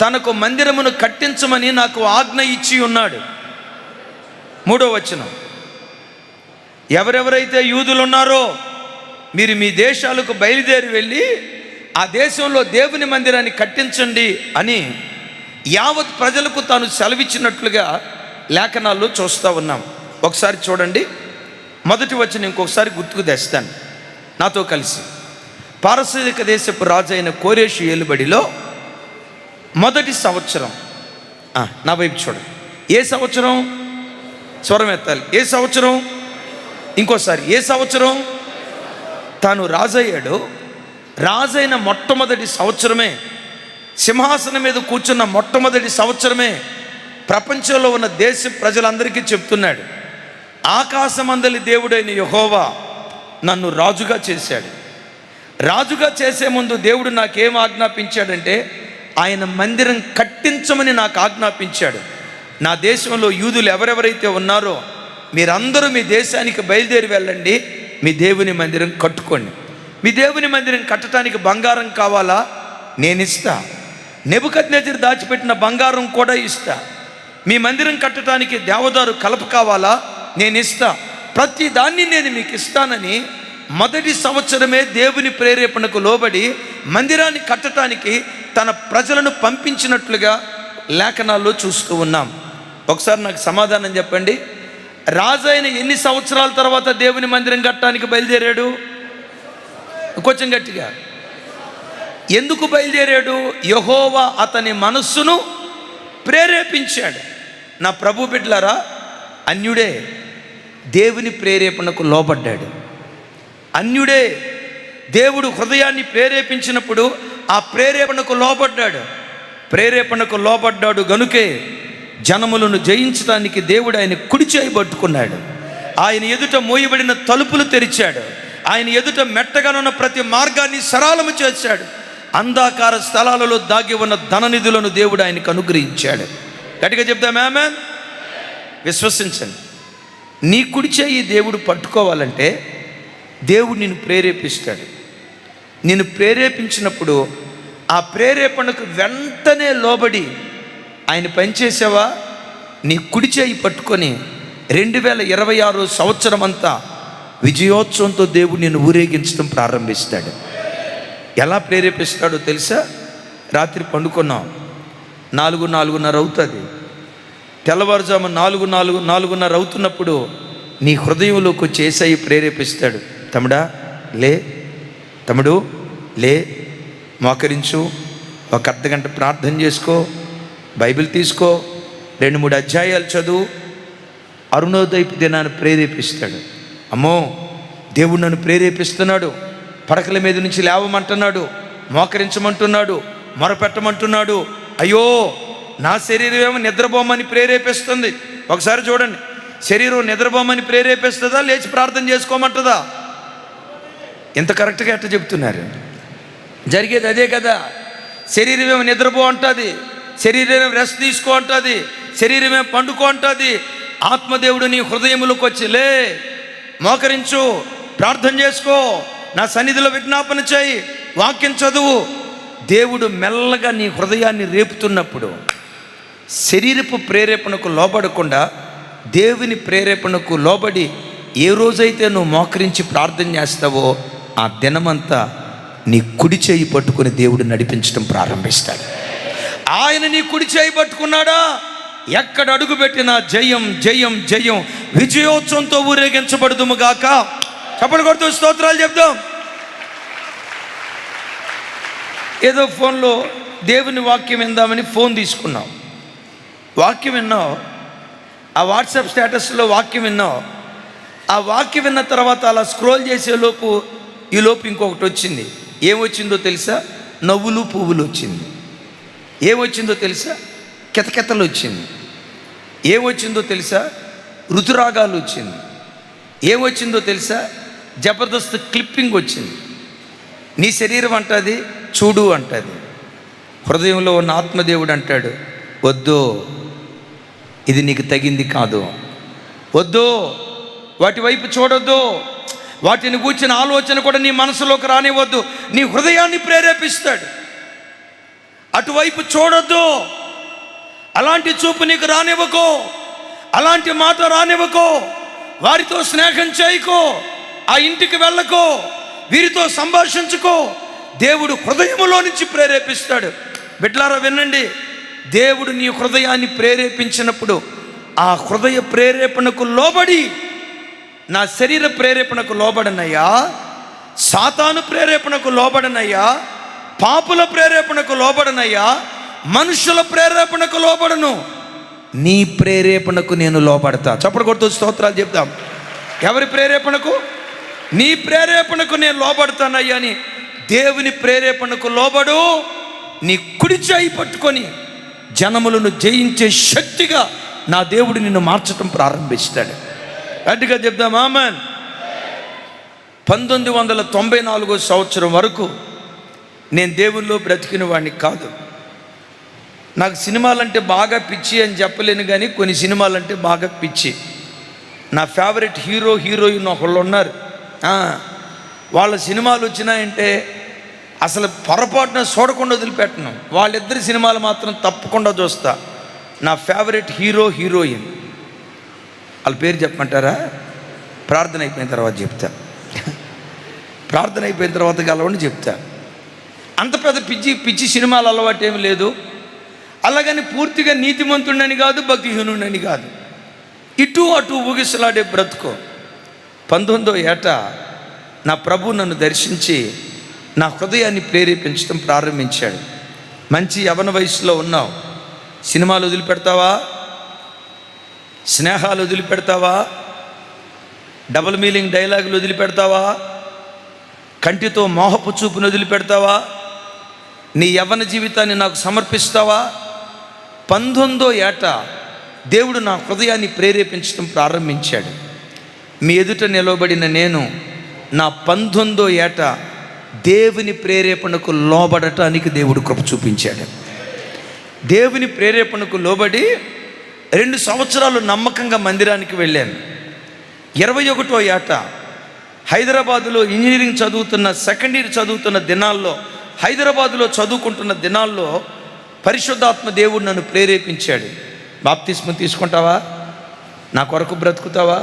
[SPEAKER 1] తనకు మందిరమును కట్టించమని నాకు ఆజ్ఞ ఇచ్చి ఉన్నాడు. 3వ వచనం, ఎవరెవరైతే యూదులు ఉన్నారో మీరు మీ దేశాలకు బయలుదేరి వెళ్ళి ఆ దేశంలో దేవుని మందిరాన్ని కట్టించండి అని యావత్ ప్రజలకు తాను సెలవిచ్చినట్లుగా లేఖనాల్లో చూస్తూ ఉన్నాం. ఒకసారి చూడండి, 1వ వచనం ఇంకొకసారి గుర్తుకు తెస్తాను నాతో కలిసి. పారసీక దేశపు రాజు అయిన కోరేషు ఏలుబడిలో 1వ సంవత్సరం, నా వైపు చూడండి. ఏ సంవత్సరం? స్వరం ఎత్తాలి. ఏ సంవత్సరం? ఇంకోసారి, ఏ సంవత్సరం? తాను రాజయ్యాడు. రాజైన మొట్టమొదటి సంవత్సరమే, సింహాసనం మీద కూర్చున్న మొట్టమొదటి సంవత్సరమే ప్రపంచంలో ఉన్న దేశ ప్రజలందరికీ చెప్తున్నాడు, ఆకాశమందలి దేవుడైన యెహోవా నన్ను రాజుగా చేశాడు. రాజుగా చేసే ముందు దేవుడు నాకేం ఆజ్ఞాపించాడంటే, ఆయన మందిరం కట్టించమని నాకు ఆజ్ఞాపించాడు. నా దేశంలో యూదులు ఎవరెవరైతే ఉన్నారో మీరందరూ మీ దేశానికి బయలుదేరి వెళ్ళండి, మీ దేవుని మందిరం కట్టుకోండి. మీ దేవుని మందిరం కట్టడానికి బంగారం కావాలా? నేను ఇస్తా. నెబుకద్నెజరు దాచిపెట్టిన బంగారం కూడా ఇస్తా. మీ మందిరం కట్టడానికి దేవదారు కలప కావాలా? నేను ఇస్తా. ప్రతి దాన్ని నేను మీకు ఇస్తానని 1వ సంవత్సరమే దేవుని ప్రేరేపణకు లోబడి మందిరాన్ని కట్టడానికి తన ప్రజలను పంపించినట్లుగా లేఖనాల్లో చూస్తూ ఉన్నాం. ఒకసారి నాకు సమాధానం చెప్పండి. రాజైన ఎన్ని సంవత్సరాల తర్వాత దేవుని మందిరం కట్టడానికి బయలుదేరాడు? కొంచెం గట్టిగా. ఎందుకు బయలుదేరాడు? యెహోవా అతని మనస్సును ప్రేరేపించాడు. నా ప్రభు బిడ్డలారా, అన్యుడే దేవుని ప్రేరేపణకు లోబడ్డాడు. అన్యుడే దేవుడు హృదయాన్ని ప్రేరేపించినప్పుడు ఆ ప్రేరేపణకు లోబడ్డాడు గనుకే జనములను జయించడానికి దేవుడు ఆయన కుడి చేయి పట్టుకున్నాడు. ఆయన ఎదుట మోయబడిన తలుపులు తెరిచాడు. ఆయన ఎదుట మెట్టగానున్న ప్రతి మార్గాన్ని సరళము చేశాడు. అంధకార స్థలాలలో దాగి ఉన్న ధననిధులను దేవుడు ఆయనకు అనుగ్రహించాడు. గట్టిగా చెప్దాం ఆమేన్. విశ్వసించండి. నీ కుడి చెయ్యి దేవుడు పట్టుకోవాలంటే దేవుడు నిన్ను ప్రేరేపిస్తాడు. నిన్ను ప్రేరేపించినప్పుడు ఆ ప్రేరేపణకు వెంటనే లోబడి ఆయన పనిచేసావా, నీ కుడి చెయ్యి పట్టుకొని 2026 సంవత్సరం అంతా విజయోత్సవంతో దేవుడు నిన్ను ఊరేగించడం ప్రారంభిస్తాడు. ఎలా ప్రేరేపిస్తాడో తెలుసా? రాత్రి పండుకున్నాం, 4:30 అవుతుంది. తెల్లవారుజాము 4:30 అవుతున్నప్పుడు నీ హృదయంలోకి వచ్చి యేసయ్య ప్రేరేపిస్తాడు. తమ్ముడు లే, మోకరించు, ఒక అర్ధగంట ప్రార్థన చేసుకో, బైబిల్ తీసుకో, 2-3 అధ్యాయాలు చదువు. అరుణోదయపు దినాన్ని ప్రేరేపిస్తాడు. అమ్మో, దేవుడు నన్ను ప్రేరేపిస్తున్నాడు, పడకల మీద నుంచి లేవమంటున్నాడు, మోకరించమంటున్నాడు, మొరపెట్టమంటున్నాడు. అయ్యో, నా శరీరం ఏమో నిద్రపోమని ప్రేరేపిస్తుంది. ఒకసారి చూడండి, శరీరం నిద్రపోమని ప్రేరేపిస్తుందా, లేచి ప్రార్థన చేసుకోమంటుందా? ఎంత కరెక్ట్గా ఎట్లా చెప్తున్నారు? జరిగేది అదే కదా. శరీరం ఏమో నిద్రపో అంటుంది, శరీరం ఏమో రెస్ట్ తీసుకో అంటుంది, శరీరం ఏమో పండుకో అంటుంది. ఆత్మదేవుడు నీ హృదయంలోకి వచ్చి లే, మోకరించు, ప్రార్థన చేసుకో, నా సన్నిధిలో విజ్ఞాపన చేయి, వాక్యం చదువు. దేవుడు మెల్లగా నీ హృదయాన్ని రేపుతున్నప్పుడు శరీరపు ప్రేరేపణకు లోబడకుండా దేవుని ప్రేరేపణకు లోబడి ఏ రోజైతే నువ్వు మోకరించి ప్రార్థన చేస్తావో ఆ దినమంతా నీ కుడి చేయి పట్టుకుని దేవుడు నడిపించడం ప్రారంభిస్తాడు. ఆయన నీ కుడి చేయి పట్టుకున్నాడా, ఎక్కడ అడుగు పెట్టినా జయం జయం జయం, విజయోత్సవంతో ఊరేగించబడుదుము గాక. చప్పట్లు కొడుతూ స్తోత్రాలు చెప్దాం. ఏదో ఫోన్లో దేవుని వాక్యం విందామని ఫోన్ తీసుకున్నావు, వాక్యం విన్నావు, ఆ వాట్సాప్ స్టేటస్లో వాక్యం విన్నావు. ఆ వాక్యం విన్న తర్వాత అలా స్క్రోల్ చేసేలోపు ఈలోపు ఇంకొకటి వచ్చింది. ఏమొచ్చిందో తెలుసా? నవ్వులు పువ్వులు వచ్చింది. ఏమొచ్చిందో తెలుసా? కితకితలు వచ్చింది. ఏమొచ్చిందో తెలుసా? ఋతురాగాలు వచ్చింది. ఏమొచ్చిందో తెలుసా? జబర్దస్త్ క్లిప్పింగ్ వచ్చింది. నీ శరీరం అంటుంది, చూడు అంటుంది. హృదయంలో ఉన్న ఆత్మదేవుడు అంటాడు, వద్దు, ఇది నీకు తగింది కాదు, వద్దు, వాటి వైపు చూడొద్దు, వాటిని కూర్చిన ఆలోచన కూడా నీ మనసులోకి రానివ్వద్దు. నీ హృదయాన్ని ప్రేరేపిస్తాడు, అటువైపు చూడొద్దు, అలాంటి చూపు నీకు రానివ్వకో, అలాంటి మాట రానివ్వకో, వారితో స్నేహం చేయకో, ఆ ఇంటికి వెళ్ళకో, వీరితో సంభాషించుకో. దేవుడు హృదయములో నుంచి ప్రేరేపిస్తాడు. బిడ్డలారా వినండి, దేవుడు నీ హృదయాన్ని ప్రేరేపించినప్పుడు ఆ హృదయ ప్రేరేపణకు లోబడి, నా శరీర ప్రేరేపణకు లోబడనయ్యా, సాతాను ప్రేరేపణకు లోబడనయ్యా, పాపుల ప్రేరేపణకు లోబడనయ్యా, మనుషుల ప్రేరేపణకు లోబడను, నీ ప్రేరేపణకు నేను లోబడతా. చప్పట్లు కొడుతూ స్తోత్రాలు చెప్తాం. ఎవరి ప్రేరేపణకు? నీ ప్రేరేపణకు నేను లోబడతానయ్యా అని దేవుని ప్రేరేపణకు లోబడు. నీ కుడి చేయి పట్టుకొని జనములను జయించే శక్తిగా నా దేవుడు నిన్ను మార్చడం ప్రారంభిస్తాడు. గట్టిగా చెప్దాం ఆమేన్. 1994 సంవత్సరం వరకు నేను దేవుల్లో బ్రతికిన వాడిని కాదు. నాకు సినిమాలంటే బాగా పిచ్చి అని చెప్పలేను, కానీ కొన్ని సినిమాలంటే బాగా పిచ్చి. నా ఫేవరెట్ హీరో హీరోయిన్ ఒకళ్ళు ఉన్నారు. వాళ్ళ సినిమాలు వచ్చినాయంటే అసలు పొరపాటున చూడకుండా వదిలిపెట్టను. వాళ్ళిద్దరి సినిమాలు మాత్రం తప్పకుండా చూస్తా. నా ఫేవరెట్ హీరో హీరోయిన్ వాళ్ళ పేరు చెప్పమంటారా? ప్రార్థన అయిపోయిన తర్వాత చెప్తా. ప్రార్థన అయిపోయిన తర్వాత గలవని చెప్తా. అంత పెద్ద పిచ్చి సినిమాలు అలవాటు ఏమి లేదు. అలాగని పూర్తిగా నీతిమంతుడని కాదు, భక్తిహీనుడని కాదు, ఇటు అటు ఊగిసలాడే బ్రతుకు. 19వ ఏట నా ప్రభు నన్ను దర్శించి నా హృదయాన్ని ప్రేరేపించడం ప్రారంభించాడు. మంచి యవ్వన వయసులో ఉన్నావు, సినిమాలు వదిలిపెడతావా? స్నేహాలు వదిలిపెడతావా? డబుల్ మీనింగ్ డైలాగులు వదిలిపెడతావా? కంటితో మోహపు చూపును వదిలిపెడతావా? నీ యవ్వన జీవితాన్ని నాకు సమర్పిస్తావా? 19వ ఏట దేవుడు నా హృదయాన్ని ప్రేరేపించడం ప్రారంభించాడు. మీ ఎదుట నిలవబడిన నేను నా 19వ ఏట దేవుని ప్రేరేపణకు లోబడటానికి దేవుడు కృప చూపించాడు. దేవుని ప్రేరేపణకు లోబడి 2 సంవత్సరాలు నమ్మకంగా మందిరానికి వెళ్ళాను. 21వ ఏట హైదరాబాదులో ఇంజనీరింగ్ చదువుతున్న, సెకండ్ ఇయర్ చదువుతున్న దినాల్లో, హైదరాబాదులో చదువుకుంటున్న దినాల్లో పరిశుద్ధాత్మ దేవుడు నన్ను ప్రేరేపించాడు. బాప్తిస్మం తీసుకుంటావా? నా కొరకు బ్రతుకుతావా?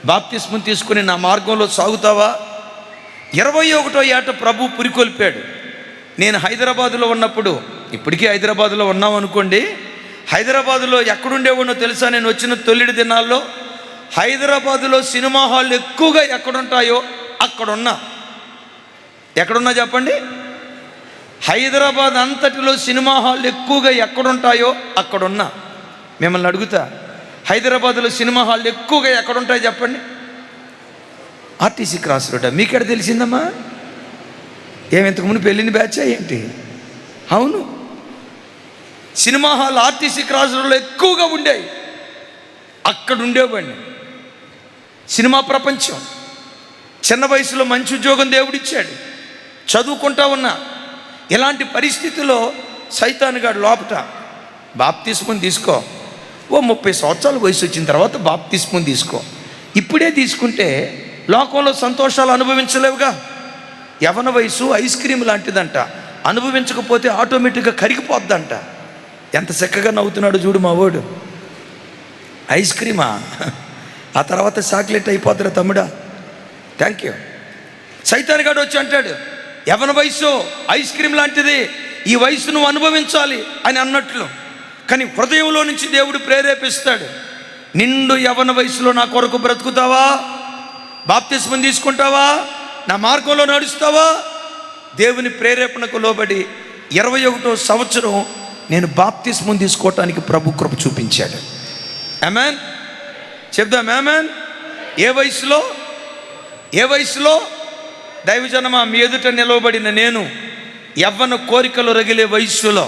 [SPEAKER 1] బాప్తిస్మం తీసుకుని నా మార్గంలో సాగుతావా? 21వ ఏట ప్రభు పురికొల్పాడు. నేను హైదరాబాదులో ఉన్నప్పుడు, ఇప్పటికీ హైదరాబాదులో ఉన్నాం అనుకోండి, హైదరాబాదులో ఎక్కడుండేవాడినో తెలుసా? నేను వచ్చిన తొలిడి దినాల్లో హైదరాబాదులో సినిమా హాల్ ఎక్కువగా ఎక్కడుంటాయో అక్కడున్నా. ఎక్కడున్నా చెప్పండి? హైదరాబాద్ అంతటిలో సినిమా హాల్ ఎక్కువగా ఎక్కడుంటాయో అక్కడున్నా. మిమ్మల్ని అడుగుతా, హైదరాబాదులో సినిమా హాల్ ఎక్కువగా ఎక్కడుంటాయో చెప్పండి. RTC cross road. మీకెక్కడ తెలిసిందమ్మా? ఇంతకుముందు పెళ్ళిన బ్యాచ్ ఏంటి? అవును, సినిమా హాల్ ఆర్టీసీ క్రాస్ రోడ్లో ఎక్కువగా ఉండేవి. అక్కడ ఉండేవాడిని. సినిమా ప్రపంచం. చిన్న వయసులో మంచి ఉద్యోగం దేవుడిచ్చాడు, చదువుకుంటా ఉన్నా. ఇలాంటి పరిస్థితిలో సైతానుగాడు లోపట, బాప్తిస్మం తీసుకో, ఓ 30 సంవత్సరాల వయసు వచ్చిన తర్వాత బాప్తిస్మం తీసుకో, ఇప్పుడే తీసుకుంటే లోకంలో సంతోషాలు అనుభవించలేవుగా. యవన వయసు ఐస్ క్రీమ్ లాంటిదంట, అనుభవించకపోతే ఆటోమేటిక్గా కరిగిపోద్దంట. ఎంత చక్కగా నవ్వుతున్నాడు చూడు మా వాడు. ఐస్ క్రీమా? ఆ తర్వాత చాక్లెట్ అయిపోతురా తమ్ముడా. Thank you. సైతానుగాడు వచ్చి అంటాడు, యవన వయసు ఐస్ క్రీమ్ లాంటిది, ఈ వయసు నువ్వు అనుభవించాలి అని అన్నట్లు. కానీ హృదయంలో నుంచి దేవుడు ప్రేరేపిస్తాడు. నిండు యవన వయసులో నా కొరకు బ్రతుకుతావా? బాప్తిస్మం తీసుకుంటావా? నా మార్గంలో నడుస్తావా? దేవుని ప్రేరేపణకు లోబడి 21వ సంవత్సరం నేను బాప్తిస్మం తీసుకోవటానికి ప్రభు కృప చూపించాడు. ఆమేన్. చెప్దాం ఆమేన్. ఏ వయసులో దైవజనమా, మీ ఎదుట నిలవబడిన నేను యవ్వన కోరికలు రగిలే వయస్సులో,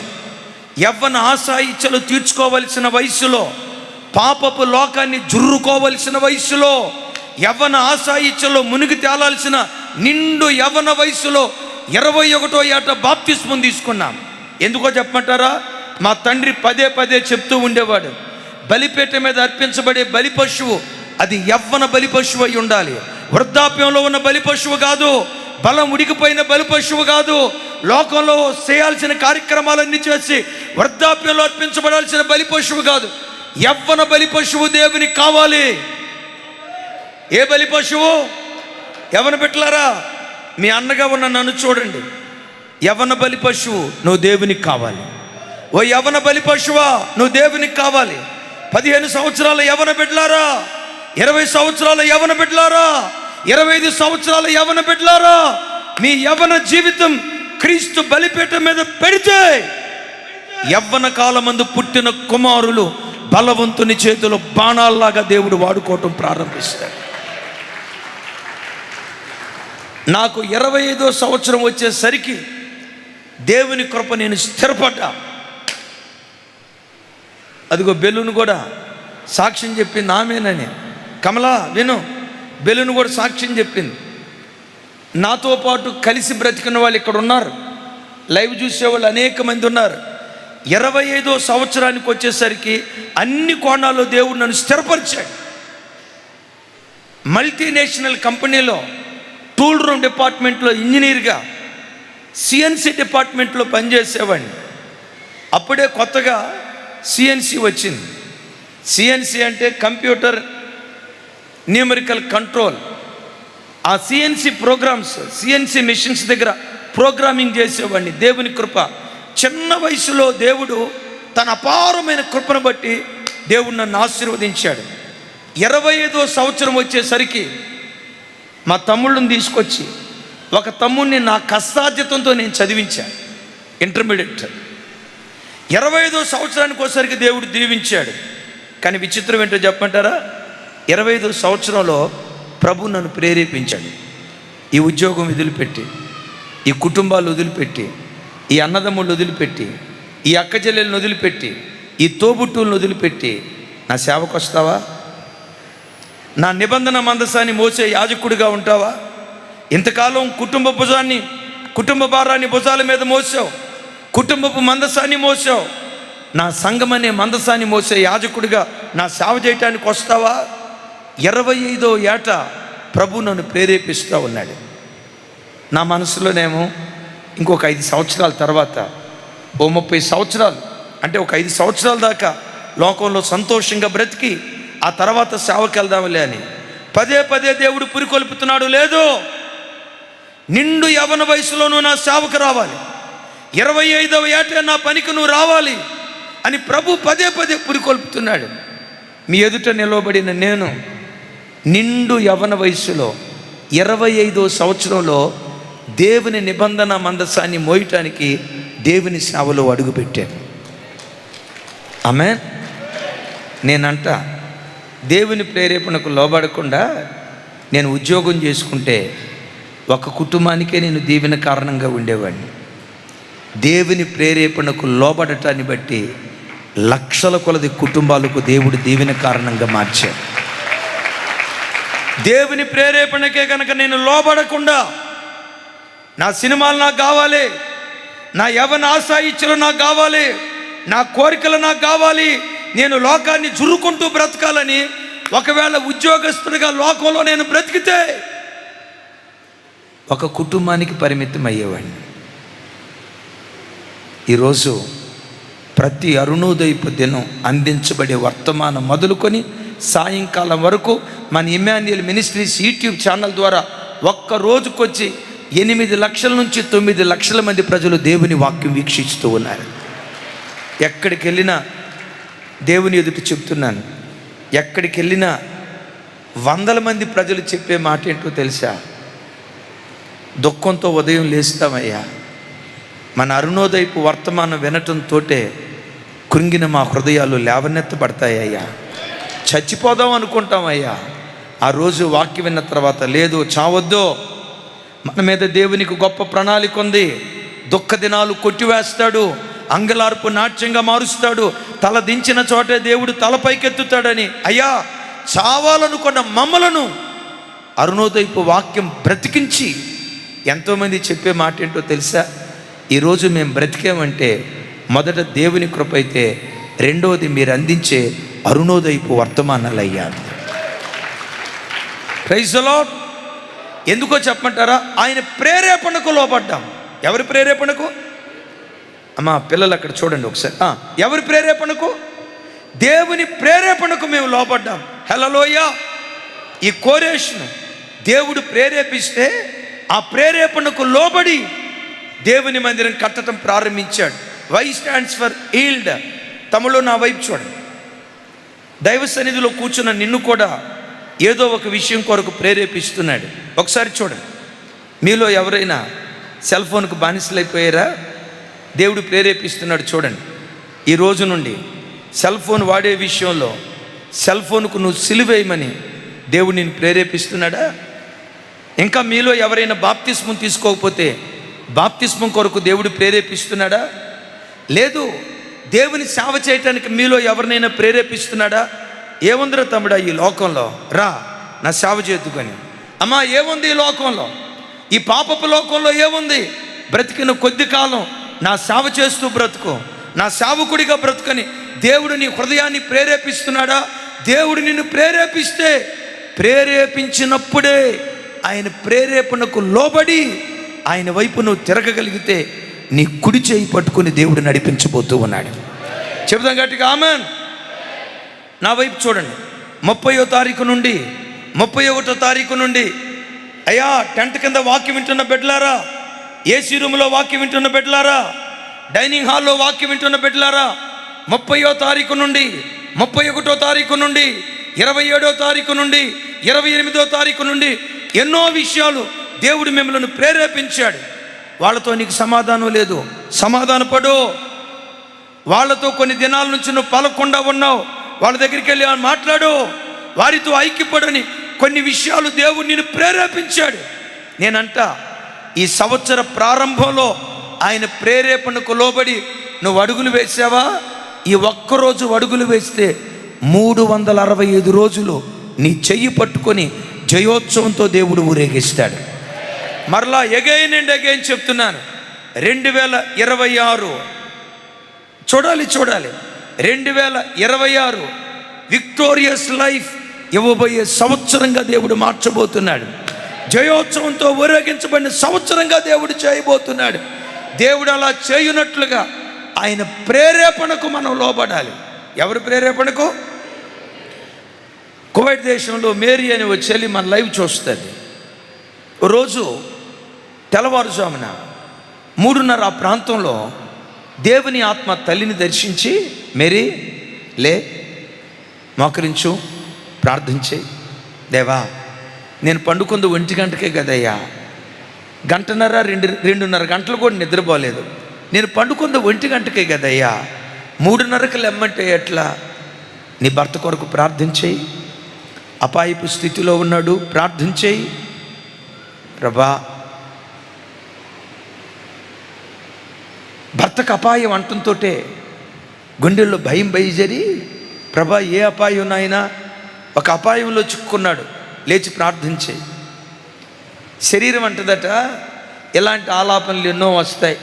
[SPEAKER 1] యవ్వన ఆశా ఇచ్చలు తీర్చుకోవలసిన వయస్సులో, పాపపు లోకాన్ని జుర్రుకోవలసిన వయస్సులో, యవ్వన ఆశా ఇచ్చలో మునిగి తేలాల్సిన నిండు యవ్వన వయస్సులో 21వ ఏట బాప్తిస్మం తీసుకున్నాం. ఎందుకో చెప్పమంటారా? మా తండ్రి పదే చెప్తూ ఉండేవాడు, బలిపేట మీద అర్పించబడే బలి పశువు అది యవ్వన బలి పశువు అయి ఉండాలి. వృద్ధాప్యంలో ఉన్న బలి పశువు కాదు, బలం ఉడికిపోయిన బలి పశువు కాదు, లోకంలో చేయాల్సిన కార్యక్రమాలన్నీ చేసి వృద్ధాప్యంలో అర్పించబడాల్సిన బలి పశువు కాదు. యవ్వన బలి పశువు దేవునికి కావాలి. ఏ బలి పశువు? యవ్వన బిడ్డలారా, మీ అన్నగా ఉన్న నన్ను చూడండి. యవ్వన బలి పశువు నువ్వు దేవునికి కావాలి. ఓ యవ్వన బలి పశువా, నువ్వు దేవునికి కావాలి. 15 సంవత్సరాల యవ్వన బిడ్డలారా, 20 సంవత్సరాల యవ్వన బిడ్డలారా, 25 సంవత్సరాల యవ్వన బిడ్డలారా, మీ యవ్వన జీవితం క్రీస్తు బలిపీఠ మీద పెడితే యవ్వన కాలమందు పుట్టిన కుమారులు బలవంతుని చేతిలో బాణాల్లాగా దేవుడు వాడుకోవటం ప్రారంభిస్తాడు. నాకు 25వ సంవత్సరం వచ్చేసరికి దేవుని కృప నేను స్థిరపడ్డా. అదిగో బెలూను కూడా సాక్ష్యం చెప్పింది ఆమెనని. కమలా విను, బెలూను కూడా సాక్ష్యం చెప్పింది. నాతో పాటు కలిసి బ్రతికిన వాళ్ళు ఇక్కడ ఉన్నారు, లైవ్ చూసేవాళ్ళు అనేక మంది ఉన్నారు. 25వ సంవత్సరానికి వచ్చేసరికి అన్ని కోణాల్లో దేవుడు నన్ను స్థిరపరిచాడు. మల్టీనేషనల్ కంపెనీలో టూల్ రూమ్ డిపార్ట్మెంట్లో ఇంజనీర్గా, సిఎన్సి డిపార్ట్మెంట్లో పనిచేసేవాడిని. అప్పుడే కొత్తగా సిఎన్సి వచ్చింది. సిఎన్సి అంటే కంప్యూటర్ న్యూమరికల్ కంట్రోల్. ఆ సిఎన్సి ప్రోగ్రామ్స్, సిఎన్సి మిషన్స్ దగ్గర ప్రోగ్రామింగ్ చేసేవాడిని. దేవుని కృప, చిన్న వయసులో దేవుడు తన అపారమైన కృపను బట్టి దేవుడు నన్ను ఆశీర్వదించాడు. 25వ సంవత్సరం వచ్చేసరికి మా తమ్ముళ్ళని తీసుకొచ్చి, ఒక తమ్ముడిని నా కష్టార్జితంతో నేను చదివించాను ఇంటర్మీడియట్. 25వ సంవత్సరానికి వచ్చేసరికి దేవుడు దీవించాడు. కానీ విచిత్రం ఏంటో చెప్పమంటారా? 25వ సంవత్సరంలో ప్రభు నన్ను ప్రేరేపించాడు. ఈ ఉద్యోగం వదిలిపెట్టి, ఈ కుటుంబాలు వదిలిపెట్టి, ఈ అన్నదమ్ముళ్ళు వదిలిపెట్టి, ఈ అక్క చెల్లెలను వదిలిపెట్టి, ఈ తోబుట్టువులను వదిలిపెట్టి నా సేవకు వస్తావా? నా నిబంధన మందసాన్ని మోసే యాజకుడిగా ఉంటావా? ఇంతకాలం కుటుంబ భారాన్ని భుజాల మీద మోసావు, కుటుంబపు మందసాన్ని మోసావు. నా సంఘం అనే మందసాన్ని మోసే యాజకుడిగా నా సేవ చేయటానికి వస్తావా? 25వ ఏట ప్రభు నన్ను ప్రేరేపిస్తూ ఉన్నాడు. నా మనసులోనేమో ఇంకొక 5 సంవత్సరాల తర్వాత, ఓ 30 సంవత్సరాలు, అంటే ఒక 5 సంవత్సరాల దాకా లోకంలో సంతోషంగా బ్రతికి ఆ తర్వాత సేవకి వెళ్దాంలే అని పదే పదే దేవుడు పురికొల్పుతున్నాడు. లేదు, నిండు యవ్వన వయసులోనూ నా సేవకు రావాలి, 25వ ఏట నా పనికి నువ్వు రావాలి అని ప్రభు పదే పదే పురికొల్పుతున్నాడు. మీ ఎదుట నిలవబడిన నేను నిండు యవ్వన వయసులో 25వ సంవత్సరంలో దేవుని నిబంధన మందసాన్ని మోయటానికి దేవుని సేవలో అడుగుపెట్టాను. ఆమేన్. నేనంట దేవుని ప్రేరేపణకు లోబడకుండా నేను ఉద్యోగం చేసుకుంటే ఒక కుటుంబానికే నేను దీవెన కారణంగా ఉండేవాడిని. దేవుని ప్రేరేపణకు లోబడటాన్ని బట్టి లక్షల కొలది కుటుంబాలకు దేవుడు దీవెన కారణంగా మార్చాడు. దేవుని ప్రేరేపణకే కనుక నేను లోబడకుండా నా సినిమాలు నాకు కావాలి, నా యవ్వన ఆశయిచ్చలు నాకు కావాలి, నా కోరికలు నాకు కావాలి, నేను లోకాన్ని జురుకుంటూ బ్రతకాలని ఒకవేళ ఉద్యోగస్తుడిగా లోకంలో నేను బ్రతికితే ఒక కుటుంబానికి పరిమితం అయ్యేవాడిని. ఈరోజు ప్రతి అరుణోదయపు దినం అందించబడే వర్తమానం మొదలుకొని సాయంకాలం వరకు మన ఇమ్మాన్యుయల్ మినిస్ట్రీస్ యూట్యూబ్ ఛానల్ ద్వారా ఒక్క రోజుకొచ్చి 8 లక్షల నుంచి 9 లక్షల మంది ప్రజలు దేవుని వాక్యం వీక్షిస్తూ ఉన్నారు. ఎక్కడికి వెళ్ళినా దేవుని ఎదుట చెప్తున్నాను, ఎక్కడికి వెళ్ళినా 100 మంది ప్రజలు చెప్పే మాట ఏంటో తెలుసా? దుఃఖంతో ఉదయం లేస్తామయ్యా, మన అరుణోదయపు వర్తమానం వినటంతో కృంగిన మా హృదయాలు లేవనెత్తబడతాయ్యా, చచ్చిపోదాం అనుకుంటామయ్యా. ఆ రోజు వాక్యం విన్న తర్వాత లేదు, చావద్దు, మన మీద దేవునికి గొప్ప ప్రణాళిక ఉంది, దుఃఖ దినాలు కొట్టివేస్తాడు, అంగలార్పు నాట్యంగా మారుస్తాడు, తల దించిన చోటే దేవుడు తలపైకెత్తుతాడని అయ్యా చావాలనుకున్న మమ్మలను అరుణోదయపు వాక్యం బ్రతికించి ఎంతోమంది చెప్పే మాట ఏంటో తెలుసా? ఈరోజు మేము బ్రతికామంటే మొదట దేవుని కృప అయితే, రెండవది మీరు అందించే అరుణోదయపు వర్తమానాలు అయ్యా. Praise the lord. ఎందుకో చెప్పమంటారా? ఆయన ప్రేరేపణకు లోబడ్డాం. ఎవరి ప్రేరేపణకు? అమ్మా పిల్లలు అక్కడ చూడండి ఒకసారి. ఎవరి ప్రేరేపణకు? దేవుని ప్రేరేపణకు మేము లోబడ్డాం. హల్లెలూయా. ఈ కోరేషును దేవుడు ప్రేరేపిస్తే ఆ ప్రేరేపణకు లోబడి దేవుని మందిరం కట్టడం ప్రారంభించాడు. Y stands for yield. తమలో నా వైపు చూడండి. దైవ సన్నిధిలో కూర్చున్న నిన్ను కూడా ఏదో ఒక విషయం కొరకు ప్రేరేపిస్తున్నాడు. ఒకసారి చూడండి. మీలో ఎవరైనా సెల్ ఫోన్కు బానిసలైపోయారా? దేవుడు ప్రేరేపిస్తున్నాడు. చూడండి, ఈ రోజు నుండి సెల్ ఫోన్ వాడే విషయంలో సెల్ ఫోన్కు నువ్వు సిలువేయమని దేవుడు నిన్ను ప్రేరేపిస్తున్నాడా? ఇంకా మీలో ఎవరైనా బాప్తిస్మం తీసుకోకపోతే బాప్తిస్మం కొరకు దేవుడు ప్రేరేపిస్తున్నాడా? లేదు. దేవుని సేవ చేయటానికి మీలో ఎవరినైనా ప్రేరేపిస్తున్నాడా? ఏముందిరా తమ్ముడా ఈ లోకంలో, రా నా సేవ చేతుకొని. అమ్మా ఏముంది ఈ లోకంలో? ఈ పాపపు లోకంలో ఏముంది? బ్రతికిన కొద్ది కాలం నా సేవ చేస్తూ బ్రతుకు, నా సేవకుడిగా బ్రతుకని దేవుడు నీ హృదయాన్ని ప్రేరేపిస్తున్నాడా? దేవుడు నిన్ను ప్రేరేపిస్తే, ప్రేరేపించినప్పుడే ఆయన ప్రేరేపణకు లోబడి ఆయన వైపు నువ్వు తిరగగలిగితే నీ కుడి చేయి పట్టుకుని దేవుడు నడిపించబోతూ ఉన్నాడు. చెబుదాం గట్టిగా ఆమేన్. నా వైపు చూడండి. 30వ తారీఖు నుండి 31వ తారీఖు నుండి అయ్యా టెంట్ కింద వాక్యం వింటున్న బిడ్డలారా, ఏసీ రూమ్లో వాక్యం వింటున్న బిడ్డలారా, డైనింగ్ హాల్లో వాక్యం వింటున్న బిడ్డలారా, 30వ తారీఖు నుండి 31వ తారీఖు నుండి 27వ తారీఖు నుండి 28వ తారీఖు నుండి ఎన్నో విషయాలు దేవుడు మిమ్మల్ని ప్రేరేపించాడు. వాళ్ళతో నీకు సమాధానం లేదు, సమాధానపడు. వాళ్ళతో కొన్ని దినాల నుంచి నువ్వు పలకుండా ఉన్నావు, వాళ్ళ దగ్గరికి వెళ్ళి మాట్లాడు, వారితో ఐక్యపడని కొన్ని విషయాలు దేవుడు నిన్ను ప్రేరేపించాడు. నేనంట ఈ సంవత్సర ప్రారంభంలో ఆయన ప్రేరేపణకు లోబడి నువ్వు అడుగులు వేసావా? ఈ ఒక్కరోజు అడుగులు వేస్తే 365 రోజులు నీ చెయ్యి పట్టుకొని జయోత్సవంతో దేవుడు ఊరేగిస్తాడు. మరలా ఎగైన్ అండ్ ఎగైన్ చెప్తున్నాను, 2026 చూడాలి 2026 విక్టోరియస్ లైఫ్ ఇవ్వబోయే సంవత్సరంగా దేవుడు మార్చబోతున్నాడు. జయోత్సవంతో ఊరేగించబడిన సంవత్సరంగా దేవుడు చేయబోతున్నాడు. దేవుడు అలా చేయునట్లుగా ఆయన ప్రేరేపణకు మనం లోబడాలి. ఎవరి ప్రేరేపణకు? కువైట్ దేశంలో మేరీ అని వచ్చి మన లైవ్ చూస్తుంది. రోజు తెల్లవారుజామున 3:30 ఆ ప్రాంతంలో దేవుని ఆత్మ తల్లిని దర్శించి, మేరీ లే, మోకరించు, ప్రార్థించే. దేవా, నేను పండుకుంది 1 గంటకే కదయ్యా, 2:30 గంటలు కూడా నిద్రపోలేదు. నేను పండుకుంది 1 గంటకే కదయ్యా, 3:30కి లెమ్మంటే ఎట్లా? నీ భర్త కొరకు ప్రార్థించేయి, అపాయపు స్థితిలో ఉన్నాడు, ప్రార్థించేయి. ప్రభా, భర్తకు అపాయం అంటంతో గుండెల్లో భయం బయజరి, ప్రభా ఏ అపాయం నాయనా, ఒక అపాయంలో చిక్కుకున్నాడు, లేచి ప్రార్థించేయి. శరీరం అంటదట, ఇలాంటి ఆలాపనలు ఎన్నో వస్తాయి,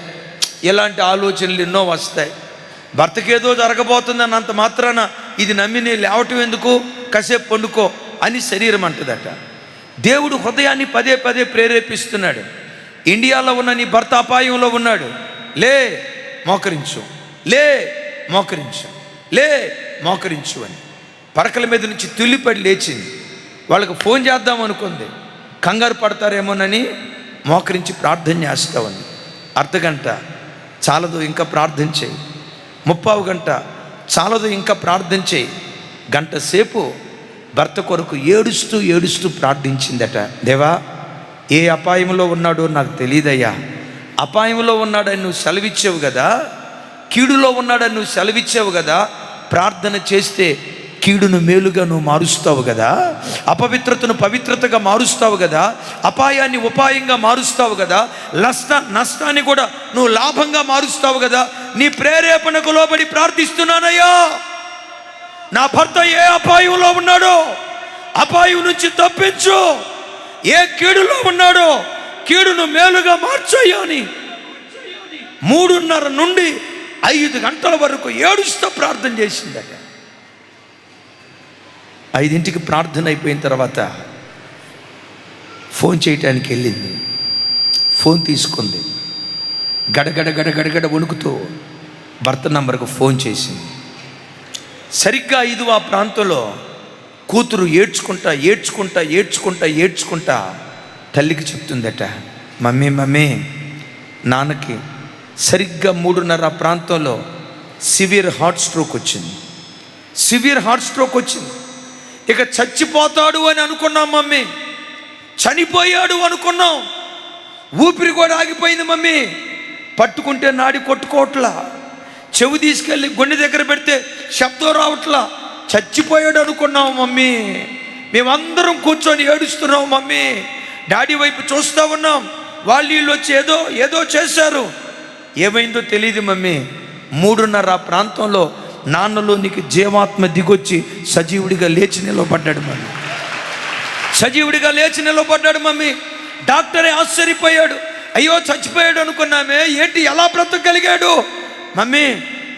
[SPEAKER 1] ఇలాంటి ఆలోచనలు ఎన్నో వస్తాయి. భర్తకేదో జరగబోతుందని అంత మాత్రాన ఇది నమ్మి నీ లేవటం ఎందుకు, కాసేపు పండుకో అని శరీరం అంటదట. దేవుడు హృదయాన్ని పదే ప్రేరేపిస్తున్నాడు. ఇండియాలో ఉన్న నీ భర్త అపాయంలో ఉన్నాడు, లే మోకరించు, లే మోకరించు, లే మోకరించు అని. పరకల మీద నుంచి తుల్లిపడి లేచింది. వాళ్ళకు ఫోన్ చేద్దాం అనుకుంది, కంగారు పడతారేమోనని మోకరించి ప్రార్థన చేస్తా ఉంది. అర్ధగంట చాలదు, ఇంకా ప్రార్థన చేయి. 30 గంట చాలదు, ఇంకా ప్రార్థన చేయి. గంట సేపు భర్త కొరకు ఏడుస్తూ ప్రార్థించిందట. దేవా, ఏ అపాయంలో ఉన్నాడో నాకు తెలియదయ్యా, అపాయంలో ఉన్నాడని నువ్వు సెలవిచ్చావు కదా, కీడులో ఉన్నాడని నువ్వు సెలవిచ్చావు కదా, ప్రార్థన చేస్తే కీడును మేలుగా నువ్వు మారుస్తావు కదా, అపవిత్రతను పవిత్రతగా మారుస్తావు కదా, అపాయాన్ని ఉపాయంగా మారుస్తావు కదా, నష్టాన్ని కూడా నువ్వు లాభంగా మారుస్తావు కదా. నీ ప్రేరేపణకు లోబడి ప్రార్థిస్తున్నానయ్యా, నా భర్త ఏ అపాయంలో ఉన్నాడో అపాయం నుంచి తప్పించు, ఏ కీడులో ఉన్నాడో కీడును మేలుగా మార్చయ్యా అని 3:30 నుండి 5 గంటల వరకు ఏడుస్తూ ప్రార్థన చేసిందట. 5ంటికి ప్రార్థన అయిపోయిన తర్వాత ఫోన్ చేయటానికి వెళ్ళింది. ఫోన్ తీసుకుంది, గడగడ వణుకుతూ భర్త నంబర్కు ఫోన్ చేసింది. సరిగ్గా 5 ఆ ప్రాంతంలో కూతురు ఏడ్చుకుంటా తల్లికి చెప్తుందట, మమ్మీ నాన్నకి సరిగ్గా 3:30 ఆ ప్రాంతంలో సివియర్ హార్ట్ స్ట్రోక్ వచ్చింది. ఇక చచ్చిపోతాడు అని అనుకున్నాం మమ్మీ, చనిపోయాడు అనుకున్నాం, ఊపిరి కూడా ఆగిపోయింది మమ్మీ, పట్టుకుంటే నాడి కొట్టుకోవట్లా, చెవి తీసుకెళ్ళి గుండె దగ్గర పెడితే శబ్దం రావట్లా, చచ్చిపోయాడు అనుకున్నాం మమ్మీ. మేమందరం కూర్చొని ఏడుస్తున్నాం మమ్మీ, డాడీ వైపు చూస్తూ ఉన్నాం, వీళ్ళు వచ్చి ఏదో చేశారు, ఏమైందో తెలియదు మమ్మీ. 3:30 ఆ ప్రాంతంలో నాన్నలో నీకు జీవాత్మ దిగొచ్చి సజీవుడిగా లేచి నిలబడ్డాడు మమ్మీ. డాక్టరే ఆశ్చర్యపోయాడు, అయ్యో చచ్చిపోయాడు అనుకున్నామే, ఏంటి ఎలా బ్రతకగలిగాడు మమ్మీ?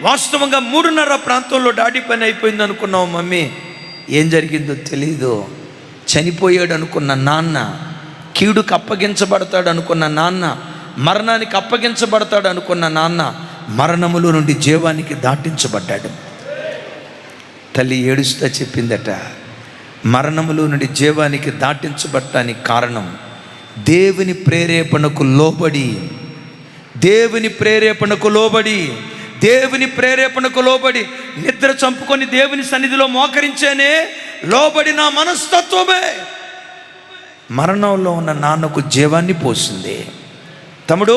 [SPEAKER 1] వాస్తవంగా 3:30 ప్రాంతంలో డాడీ పని అయిపోయింది అనుకున్నావు మమ్మీ, ఏం జరిగిందో తెలీదు. చనిపోయాడు అనుకున్న నాన్న, కీడుకు అప్పగించబడతాడు అనుకున్న నాన్న, మరణానికి అప్పగించబడతాడు అనుకున్న నాన్న మరణములో నుండి జీవానికి దాటించబడ్డాడు. తల్లి ఏడుస్తా చెప్పిందట, మరణములో నుండి జీవానికి దాటించబడటానికి కారణం దేవుని ప్రేరేపణకు లోబడి నిద్ర చంపుకొని దేవుని సన్నిధిలో మోకరించేనే లోబడిన మనస్తత్వమే మరణంలో ఉన్న నాన్నకు జీవాన్ని పోసింది. తమ్ముడు,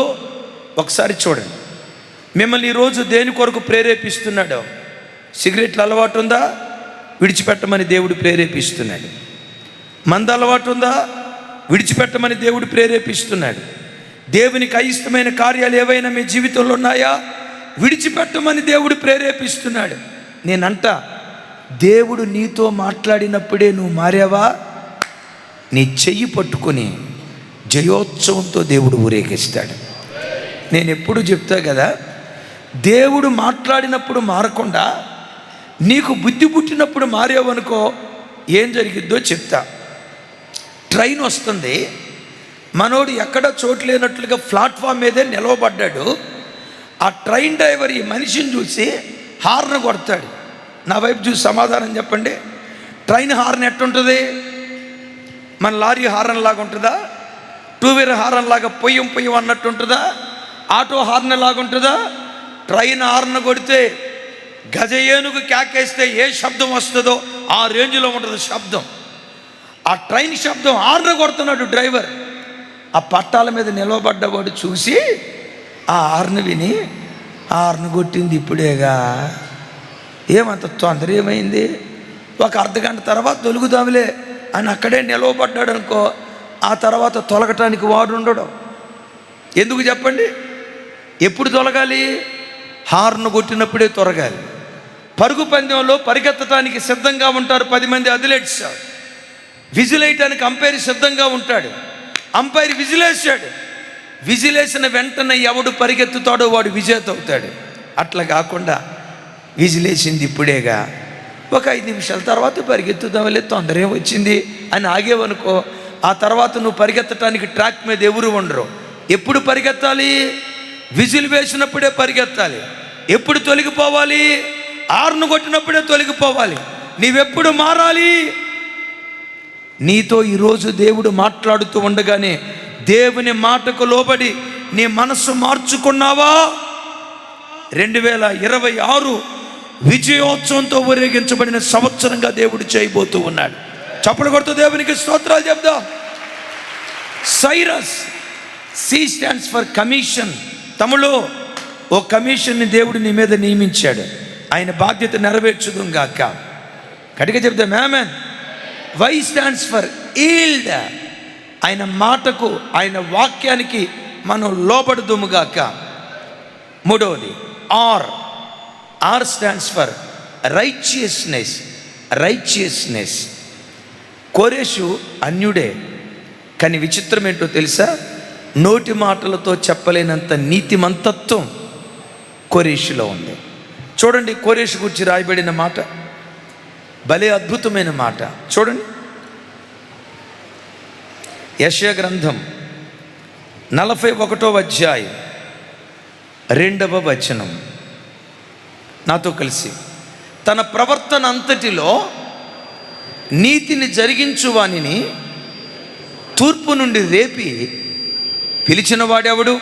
[SPEAKER 1] ఒకసారి చూడండి, మిమ్మల్ని ఈరోజు దేని కొరకు ప్రేరేపిస్తున్నాడో. సిగరెట్ల అలవాటు ఉందా? విడిచిపెట్టమని దేవుడు ప్రేరేపిస్తున్నాడు. మంద అలవాటు ఉందా? విడిచిపెట్టమని దేవుడు ప్రేరేపిస్తున్నాడు. దేవునికి అయిష్టమైన కార్యాలు ఏవైనా మీ జీవితంలో ఉన్నాయా? విడిచిపెట్టమని దేవుడు ప్రేరేపిస్తున్నాడు. నేనంట, దేవుడు నీతో మాట్లాడినప్పుడే నువ్వు మారావా? నీ చెయ్యి పట్టుకొని జయోత్సవంతో దేవుడు ఊరేగిస్తాడు. నేను ఎప్పుడు చెప్తా కదా, దేవుడు మాట్లాడినప్పుడు మారకుండా నీకు బుద్ధి పుట్టినప్పుడు మారేవనుకో ఏం జరిగిద్దో చెప్తా. ట్రైన్ వస్తుంది, మనోడు ఎక్కడ చోటు లేనట్లుగా ప్లాట్ఫామ్ మీదే నిలవబడ్డాడు. ఆ ట్రైన్ డ్రైవర్ ఈ మనిషిని చూసి హార్న్ కొడతాడు. నా వైపు చూసి సమాధానం చెప్పండి. ట్రైన్ హార్న్ ఎట్టుంటుంది? మన లారీ హార్న్ లాగా ఉంటుందా? టూ వీలర్ హార్న్ లాగా పొయ్యం పొయ్యం అన్నట్టు ఉంటుందా? ఆటో హార్న్ లాగా ఉంటుందా? ట్రైన్ హార్న్ కొడితే గజ ఏనుగు కేకేస్తే ఏ శబ్దం వస్తుందో ఆ రేంజ్లో ఉంటుంది శబ్దం. ఆ ట్రైన్ శబ్దం హార్న్ కొడుతున్నాడు డ్రైవర్. ఆ పట్టాల మీద నిలవబడ్డవాడు చూసి ఆ హార్న్ విని, హార్న్ కొట్టింది ఇప్పుడేగా, ఏమంత తొందర ఏమైంది, ఒక అర్ధగంట తర్వాత తొలుగుదాంలే అని అక్కడే నిలవబడ్డాడు అనుకో, ఆ తర్వాత తొలగటానికి వాడు ఉండడం. ఎందుకు చెప్పండి? ఎప్పుడు తొలగాలి? హార్న్ కొట్టినప్పుడే తొలగాలి. పరుగు పందెంలో పరిగెత్తడానికి సిద్ధంగా ఉంటారు 10 మంది అథ్లెట్స్. విజిల్ వేయటానికి అంపైర్ సిద్ధంగా ఉంటాడు. అంపైర్ విజిలేసాడు, విజిలేసిన వెంటనే ఎవడు పరిగెత్తుతాడో వాడు విజేత అవుతాడు. అట్లా కాకుండా విజిలేసింది ఇప్పుడేగా, ఒక 5 నిమిషాల తర్వాత పరిగెత్తుదామలే, తొందర ఏం వచ్చింది అని ఆగేవనుకో, ఆ తర్వాత నువ్వు పరిగెత్తడానికి ట్రాక్ మీద ఎవరు ఉండరు. ఎప్పుడు పరిగెత్తాలి? విజిల్ వేసినప్పుడే పరిగెత్తాలి. ఎప్పుడు తొలగిపోవాలి? హార్న్ కొట్టినప్పుడే తొలగిపోవాలి. నీవెప్పుడు మారాలి? నీతో ఈరోజు దేవుడు మాట్లాడుతూ ఉండగానే దేవుని మాటకు లోబడి నీ మనస్సు మార్చుకున్నావా? 2026 విజయోత్సవంతో ఊరేగించబడిన సంవత్సరంగా దేవుడు చేయబోతూ ఉన్నాడు. చప్పలు కొడుతూ దేవునికి స్తోత్రాలు చెప్దాం. Cyrus, C stands for commission. తమలో ఓ కమిషన్ని దేవుడు నీ మీద నియమించాడు. ఆయన బాధ్యత నెరవేర్చుదుగాక. గట్టిగా చెప్దాం amen. Y stands for yield. ఆయన మాటకు, ఆయన వాక్యానికి మనం లోబడుదుముగాక. మూడవది R. R stands for righteousness. Righteousness. కోరేషు అన్యుడే, కానీ విచిత్రం ఏంటో తెలుసా? నోటి మాటలతో చెప్పలేనంత నీతిమంతత్వం కోరేషులో ఉంది. చూడండి, కోరేషు గురించి రాయబడిన మాట భలే అద్భుతమైన మాట. చూడండి, యెషయా గ్రంథం 41వ అధ్యాయం 2వ వచనం. నాతో కలిసి, తన ప్రవర్తన అంతటిలో నీతిని జరిగించువానిని తూర్పు నుండి రేపి పిలిచిన వాడెవడు?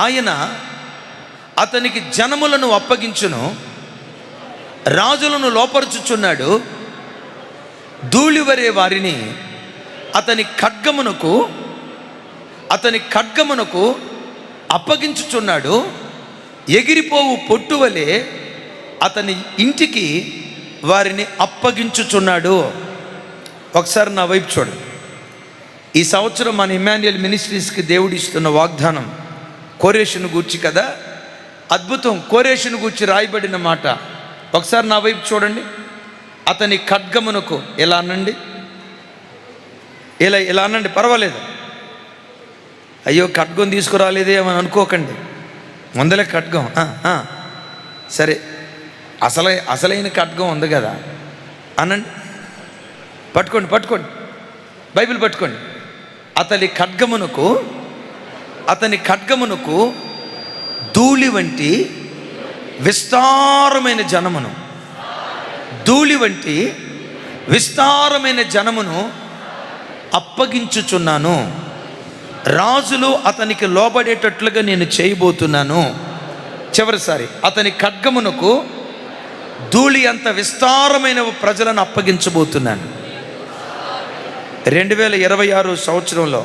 [SPEAKER 1] ఆయన అతనికి జనములను అప్పగించును, రాజులను లోపరుచుచున్నాడు. ధూళివరే వారిని అతని ఖడ్గమునకు అప్పగించుచున్నాడు. ఎగిరిపోవు పొట్టువలే అతని ఇంటికి వారిని అప్పగించుచున్నాడు. ఒకసారి నా వైపు చూడండి. ఈ సంవత్సరం మన ఇమ్మాన్యుయల్ మినిస్ట్రీస్కి దేవుడు ఇస్తున్న వాగ్దానం కోరేషును గూర్చి కదా. అద్భుతం. కోరేషును గూర్చి రాయబడిన మాట. ఒకసారి నా వైపు చూడండి. అతని ఖడ్గమునకు, ఎలా అనండి, ఇలా అనండి, పర్వాలేదు. అయ్యో ఖడ్గం తీసుకురాలేదే అని అనుకోకండి. ముందలే ఖడ్గం, సరే, అసలైన ఖడ్గం ఉంది కదా అనండి. పట్టుకోండి, బైబిల్ పట్టుకోండి. అతని ఖడ్గమునకు ధూళి వంటి విస్తారమైన జనమును అప్పగించుచున్నాను. రాజులు అతనికి లోబడేటట్లుగా నేను చేయబోతున్నాను. చివరిసారి, అతని ఖడ్గమునకు ధూళి అంత విస్తారమైన ప్రజలను అప్పగించబోతున్నాను. 2026 సంవత్సరంలో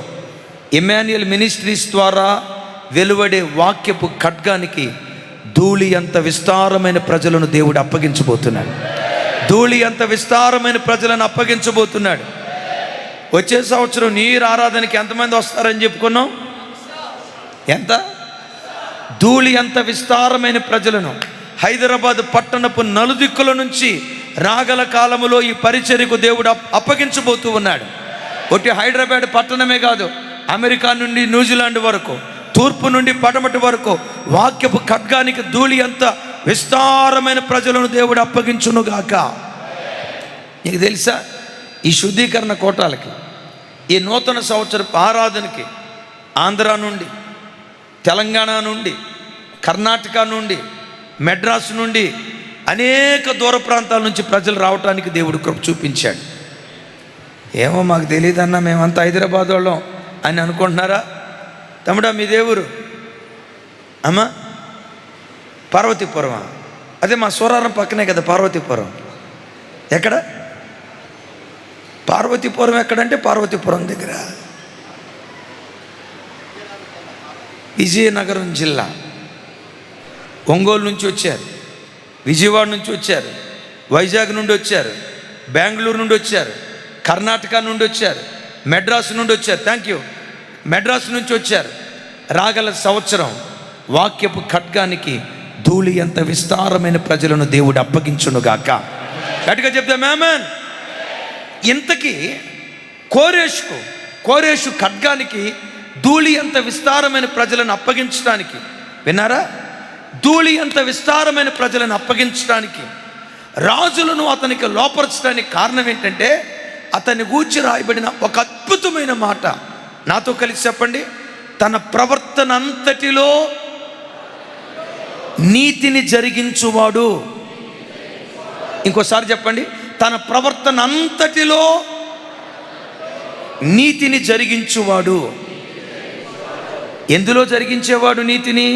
[SPEAKER 1] ఇమ్మాన్యుయల్ మినిస్ట్రీస్ ద్వారా వెలువడే వాక్యపు ఖడ్గానికి ధూళి అంత విస్తారమైన ప్రజలను దేవుడు అప్పగించబోతున్నాడు. వచ్చే సంవత్సరం న్యూ ఇయర్ ఆరాధనకి ఎంతమంది వస్తారని చెప్పుకున్నాం? ఎంత? ధూళి అంత విస్తారమైన ప్రజలను హైదరాబాద్ పట్టణపు నలుదిక్కుల నుంచి రాగల కాలములో ఈ పరిచర్యకు దేవుడు అప్పగించబోతూ ఉన్నాడు. ఒకటి హైదరాబాద్ పట్టణమే కాదు, అమెరికా నుండి న్యూజిలాండ్ వరకు తూర్పు నుండి పడమటి వరకు వాక్యపు ఖడ్గానికి ధూళి అంత విస్తారమైన ప్రజలను దేవుడు అప్పగించునుగాక. నీకు తెలుసా, ఈ శుద్ధీకరణ కోటాలకి, ఈ నూతన సంవత్సరపు ఆరాధనకి ఆంధ్ర నుండి, తెలంగాణ నుండి, కర్ణాటక నుండి, మెడ్రాస్ నుండి అనేక దూర ప్రాంతాల నుంచి ప్రజలు రావటానికి దేవుడు కృప చూపించాడు. ఏమో మాకు తెలియదన్నా, మేమంతా హైదరాబాద్ వాళ్ళం అని అనుకుంటున్నారా? తమ్ముడా, మీ దేవురు అమ్మా పార్వతీపురమా? అదే మా సూరారం పక్కనే కదా పార్వతీపురం. ఎక్కడ పార్వతీపురం? ఎక్కడంటే పార్వతీపురం దగ్గర, విజయనగరం జిల్లా. ఒంగోలు నుంచి వచ్చారు, విజయవాడ నుంచి వచ్చారు, వైజాగ్ నుండి వచ్చారు, బెంగళూరు నుండి వచ్చారు, కర్ణాటక నుండి వచ్చారు, మెడ్రాస్ నుండి వచ్చారు. Thank you. మెడ్రాస్ నుంచి వచ్చారు. రాగల సంవత్సరం వాక్యపు ఖడ్గానికి ధూళి ఎంత విస్తారమైన ప్రజలను దేవుడు అప్పగించునుగాక. గట్టిగా చెప్తే ఆమేన్. ఇంతకీ కోరేషు ఖడ్గానికి ధూళి ఎంత విస్తారమైన ప్రజలను అప్పగించడానికి, విన్నారా? ధూళి అంత విస్తారమైన ప్రజలను అప్పగించడానికి, రాజులను అతనికి లోపరచడానికి కారణం ఏంటంటే, అతన్ని గూర్చి రాయబడిన ఒక అద్భుతమైన మాట. నాతో కలిసి చెప్పండి. తన ప్రవర్తన అంతటిలో నీతిని జరిగించువాడు. ఇంకోసారి చెప్పండి. తన ప్రవర్తన అంతటిలో నీతిని జరిగించువాడు. ఎందులో జరిగించేవాడు నీతిని?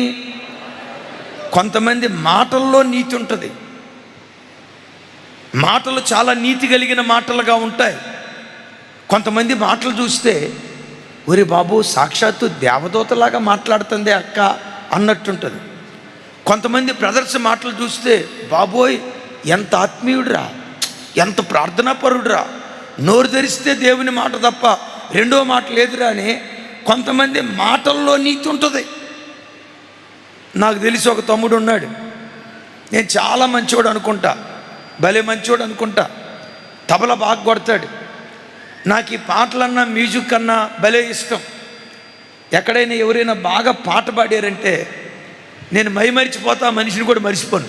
[SPEAKER 1] కొంతమంది మాటల్లో నీతి ఉంటుంది. మాటలు చాలా నీతి కలిగిన మాటలుగా ఉంటాయి. కొంతమంది మాటలు చూస్తే, ఒరే బాబు, సాక్షాత్తు దేవదూతలాగా మాట్లాడుతుంది అక్క అన్నట్టుంటుంది. కొంతమంది బ్రదర్స్ మాటలు చూస్తే, బాబోయ్ ఎంత ఆత్మీయుడురా, ఎంత ప్రార్థనాపరుడురా, నోరు తెరిస్తే దేవుని మాట తప్ప రెండో మాట లేదురా అని కొంతమంది మాటల్లో నీతి ఉంటుంది. నాకు తెలిసి ఒక తమ్ముడు ఉన్నాడు, నేను చాలా మంచివాడు అనుకుంటా, భలే మంచివాడు అనుకుంటా, తబలా బాగా కొడతాడు. నాకు ఈ పాటలన్నా మ్యూజిక్ అన్నా భలే ఇష్టం. ఎక్కడైనా ఎవరైనా బాగా పాట పాడారంటే నేను మైమరిచిపోతా, మనిషిని కూడా మరిచిపోను.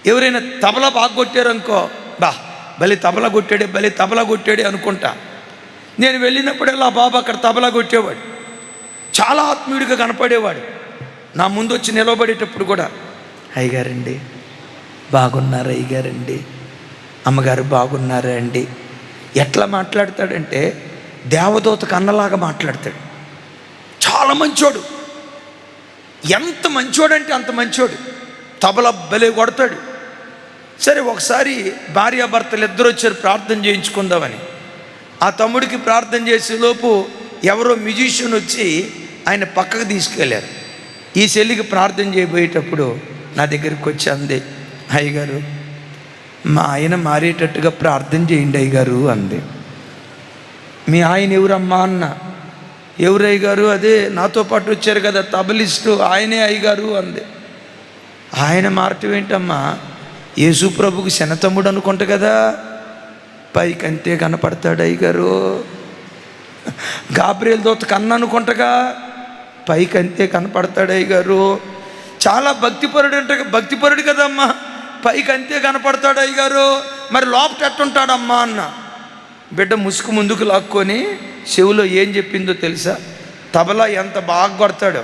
[SPEAKER 1] ఎవరైనా తబలా బాగా కొట్టారనుకో, భలే తబలా కొట్టాడే, భలే తబలా కొట్టాడే అనుకుంటా. నేను వెళ్ళినప్పుడల్లా బాబు అక్కడ తబలా కొట్టేవాడు, చాలా ఆత్మీయుడిగా కనపడేవాడు. నా ముందు వచ్చి నిలబడేటప్పుడు కూడా, అయ్యగారండి బాగున్నారా, అయ్యగారండి, అమ్మగారు బాగున్నారా అండి. ఎట్లా మాట్లాడతాడంటే దేవదూతకు అన్నలాగా మాట్లాడతాడు. చాలా మంచోడు. ఎంత మంచోడంటే అంత మంచోడు. తబలా భలే కొడతాడు. సరే, ఒకసారి భార్యాభర్తలు ఇద్దరు వచ్చారు ప్రార్థన చేయించుకుందామని. ఆ తమ్ముడికి ప్రార్థన చేసేలోపు ఎవరో మ్యూజిషియన్ వచ్చి ఆయన పక్కకు తీసుకెళ్ళారు. ఈ చెల్లికి ప్రార్థన చేయబోయేటప్పుడు నా దగ్గరికి వచ్చి అంది, అయ్యగారు మా ఆయన మారేటట్టుగా ప్రార్థన చేయండి అయ్యగారు అంది. మీ ఆయన ఎవరమ్మా అన్న. ఎవరు అయ్యగారు? అదే నాతో పాటు వచ్చారు కదా తబలిస్టు, ఆయనే అయ్యగారు అంది. ఆయన మారటం ఏంటమ్మా, యేసు ప్రభుకు శనతమ్ముడు అనుకుంటా కదా, పైకంతే కనపడతాడు అయ్యగారు. గాబ్రియల్ దూత కన్ను అనుకుంటగా, పైకంతే కనపడతాడు అయ్యగారు. చాలా భక్తిపరుడు అంటే భక్తిపరుడు కదమ్మా, పైకంతే కనపడతాడు అయ్యగారు. మరి లోపట ఎట్టుంటాడమ్మా అన్న. బిడ్డ ముసుగు ముందుకు లాక్కొని చెవులో ఏం చెప్పిందో తెలుసా? తబలా ఎంత బాగా కొడతాడో.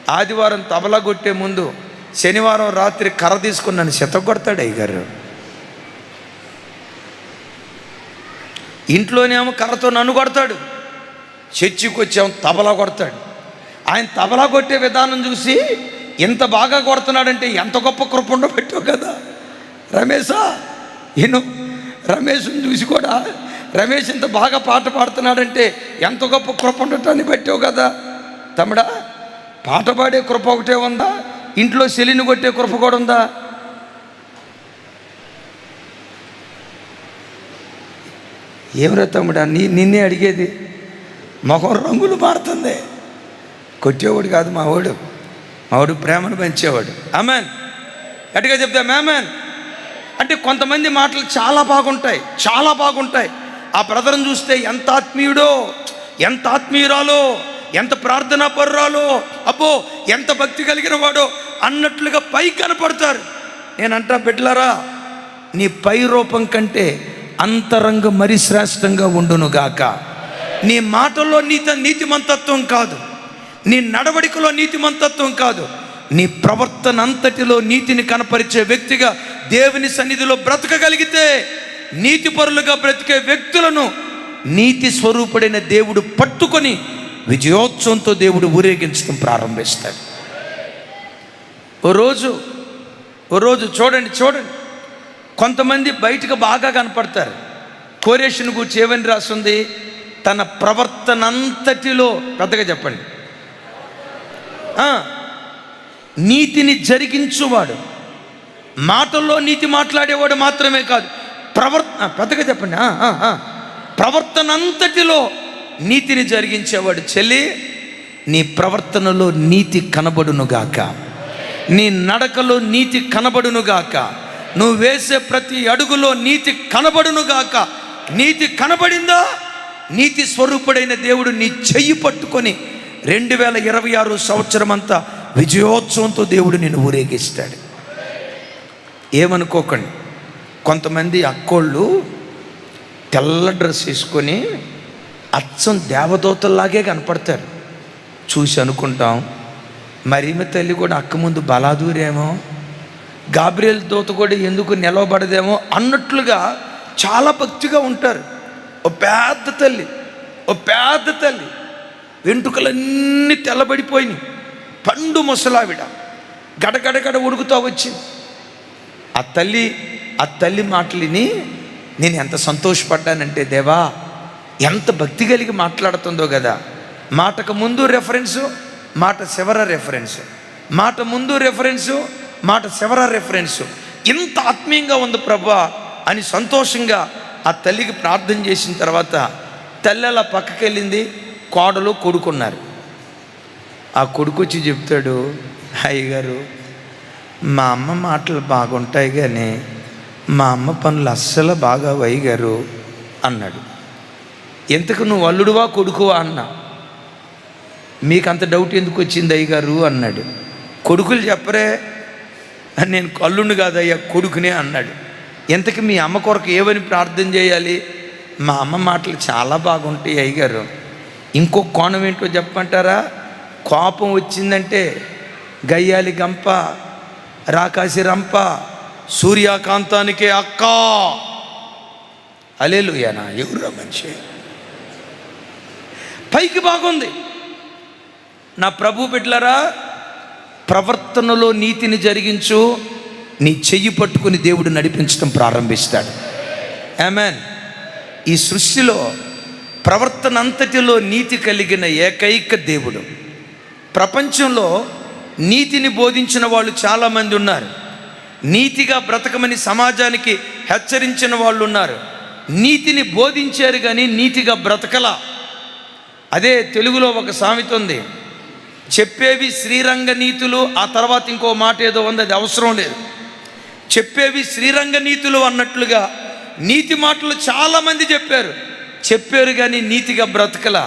[SPEAKER 1] ఆదివారం తబలా కొట్టే ముందు శనివారం రాత్రి కర్ర తీసుకుని నన్ను కొడతాడు అయ్యగారు. ఇంట్లోనేమో కర్రతో నన్ను కొడతాడు, చర్చికి వచ్చేమో తబలా కొడతాడు. ఆయన తబలా కొట్టే విధానం చూసి ఎంత బాగా కొడుతున్నాడంటే ఎంత గొప్ప కృప ఉండబెట్టావు కదా రమేశా. రమేష్ని చూసి కూడా, రమేష్ ఇంత బాగా పాట పాడుతున్నాడంటే ఎంత గొప్ప కృప ఉండటాన్ని పెట్టావు కదా తమ్ముడా. పాట పాడే కృప ఒకటే ఉందా? ఇంట్లో సెలిని కొట్టే కృప కూడా ఉందా? ఏమిరా తమ్ముడా, నిన్నే అడిగేది. మొహం రంగులు మారుతుంది. కొట్టేవాడు కాదు మావాడు ప్రేమను పెంచేవాడు. ఆమెన్. గట్టిగా చెప్తాం ఆమెన్. అంటే కొంతమంది మాటలు చాలా బాగుంటాయి. ఆ బ్రదర్ని చూస్తే ఎంత ఆత్మీయుడో, ఎంత ఆత్మీయురాలో, ఎంత ప్రార్థనా పరురాలో, అబ్బో ఎంత భక్తి కలిగిన వాడో అన్నట్లుగా పై కనపడతారు. నేనంటా బిడ్డలారా, నీ పై రూపం కంటే అంతరంగ మరి శ్రేష్టంగా ఉండునుగాక. నీ మాటల్లో నీతిమంతత్వం కాదు, నీ నడవడికలో నీతిమంతత్వం కాదు, నీ ప్రవర్తన అంతటిలో నీతిని కనపరిచే వ్యక్తిగా దేవుని సన్నిధిలో బ్రతకగలిగితే నీతిపరులుగా బ్రతికే వ్యక్తులను నీతి స్వరూపుడైన దేవుడు పట్టుకొని విజయోత్సవంతో దేవుడు ఊరేగించడం ప్రారంభిస్తాడు. ఓ రోజు చూడండి, కొంతమంది బయటకు బాగా కనపడతారు. కోరేషుని గురించి ఏమని రాస్తుంది? తన ప్రవర్తన అంతటిలో, పెద్దగా చెప్పండి, నీతిని జరిగించువాడు. మాటల్లో నీతి మాట్లాడేవాడు మాత్రమే కాదు, పెద్దగా చెప్పండి, ప్రవర్తన అంతటిలో నీతిని జరిగించేవాడు. చెల్లి, నీ ప్రవర్తనలో నీతి కనబడునుగాక, నీ నడకలో నీతి కనబడునుగాక, నువ్వు వేసే ప్రతి అడుగులో నీతి కనబడునుగాక. నీతి కనబడిందా, నీతి స్వరూపుడైన దేవుడు నీ చెయ్యి పట్టుకొని 2026 సంవత్సరం అంతా విజయోత్సవంతో దేవుడు నిన్ను ఊరేగిస్తాడు. ఏమనుకోకండి, కొంతమంది అక్కోళ్ళు తెల్ల డ్రెస్ వేసుకొని అచ్చం దేవదూతల్లాగే కనపడతారు. చూసి అనుకుంటాం, మరీమ తల్లి కూడా అక్క ముందు బలాదూరేమో, గాబ్రియల్ దూత కూడా ఎందుకు నిలవబడదేమో అన్నట్లుగా చాలా భక్తిగా ఉంటారు. ఓ పెద్ద తల్లి వెంట్రుకలన్నీ తెల్లబడిపోయినాయి, పండు ముసలావిడ గడగడగడ ఉడుకుతా వచ్చింది. ఆ తల్లి మాటలిని నేను ఎంత సంతోషపడ్డానంటే, దేవా ఎంత భక్తి కలిగి మాట్లాడుతుందో కదా. మాటకు ముందు రెఫరెన్సు, మాట చివర రెఫరెన్సు, మాట ముందు రెఫరెన్సు, మాట చివర రెఫరెన్సు. ఇంత ఆత్మీయంగా ఉంది ప్రభా అని సంతోషంగా ఆ తల్లికి ప్రార్థన చేసిన తర్వాత తల్లి అలా పక్కకి వెళ్ళింది. కోడలు కొడుకున్నారు. ఆ కొడుకు వచ్చి చెప్తాడు, అయ్యగారు మా అమ్మ మాటలు బాగుంటాయి కానీ మా అమ్మ పనులు అస్సలు బాగా అయ్యగారు అన్నాడు. ఎంతకు నువ్వు అల్లుడువా కొడుకువా అన్నా. మీకు అంత డౌట్ ఎందుకు వచ్చింది అయ్యగారు అన్నాడు. కొడుకులు చెప్పరే, నేను అల్లుడిని కాదయ్యా కొడుకునే అన్నాడు. ఎంతకి మీ అమ్మ కొరకు ఏమని ప్రార్థన చేయాలి? మా అమ్మ మాటలు చాలా బాగుంటాయి అయ్యగారు. ఇంకో కోణం ఏంటో చెప్పమంటారా? కోపం వచ్చిందంటే గయ్యాలి గంప, రాకాసి రంప, సూర్యకాంతానికే అక్క. హల్లెలూయానా? ఎవరురా మనిషి? పైకి బాగుంది. నా ప్రభు బిడ్డలారా, ప్రవర్తనలో నీతిని జరిగించు, నీ చెయ్యి పట్టుకుని దేవుడు నడిపించడం ప్రారంభిస్తాడు. ఆమేన్. ఈ సృష్టిలో ప్రవర్తన అంతటిలో నీతి కలిగిన ఏకైక దేవుడు. ప్రపంచంలో నీతిని బోధించిన వాళ్ళు చాలామంది ఉన్నారు. నీతిగా బ్రతకమని సమాజానికి హెచ్చరించిన వాళ్ళు ఉన్నారు. నీతిని బోధించారు కానీ నీతిగా బ్రతకలా. అదే తెలుగులో ఒక సామెత ఉంది, చెప్పేవి శ్రీరంగ నీతులు, ఆ తర్వాత ఇంకో మాట ఏదో ఉంది, అది అవసరం లేదు. చెప్పేవి శ్రీరంగ నీతులు అన్నట్లుగా నీతి మాటలు చాలామంది చెప్పారు కానీ నీతిగా బ్రతకలా.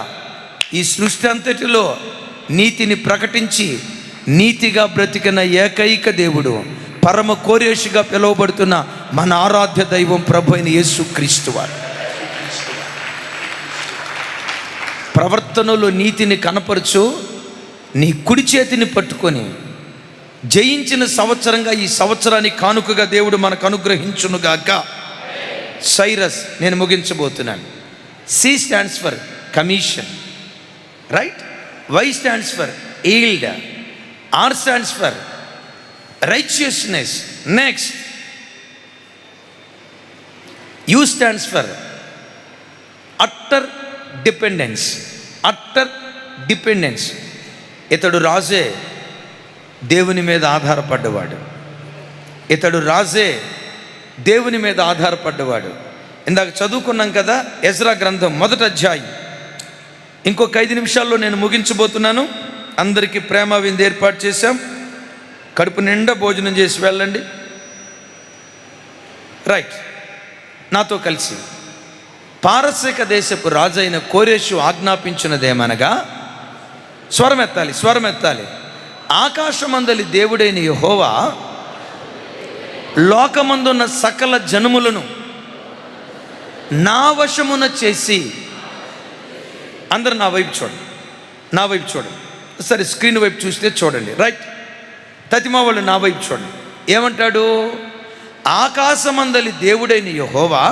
[SPEAKER 1] ఈ సృష్టి అంతటిలో నీతిని ప్రకటించి నీతిగా బ్రతికిన ఏకైక దేవుడు, పరమ కోరేషుగా పిలువబడుతున్న మన ఆరాధ్య దైవం ప్రభు అయిన యేసుక్రీస్తు వారు. ప్రవర్తనలో నీతిని కనపరచు, నీ కుడి చేతిని పట్టుకొని జయించిన సంవత్సరంగా ఈ సంవత్సరానికి కానుకగా దేవుడు మనకు అనుగ్రహించునుగాక. సైరస్, నేను ముగించబోతున్నాను. C stands for commission, right? Y stands for yield, R stands for righteousness. Next, U stands for utter dependence. ఇతడు రాజే దేవుని మీద ఆధారపడ్డవాడు. ఇందాక చదువుకున్నాం కదా, ఎజ్రా గ్రంథం 1వ అధ్యాయం. ఇంకొక 5 నిమిషాల్లో నేను ముగించబోతున్నాను. అందరికీ ప్రేమ విందు ఏర్పాటు చేశాం. కడుపు నిండా భోజనం చేసి వెళ్ళండి. రైట్, నాతో కలిసి. పారసీక దేశపు రాజైన కోరేషు ఆజ్ఞాపించినదేమనగా, స్వరమెత్తాలి. ఆకాశమందలి దేవుడైన యెహోవా లోకమందున్న సకల జనములను నా వశమున చేసి, అందరు నా వైపు చూడండి. సరే, స్క్రీన్ వైపు చూస్తే చూడండి. రైట్, తతిమా వాళ్ళు నా వైపు చూడండి. ఏమంటాడు? ఆకాశమందలి దేవుడైన యెహోవా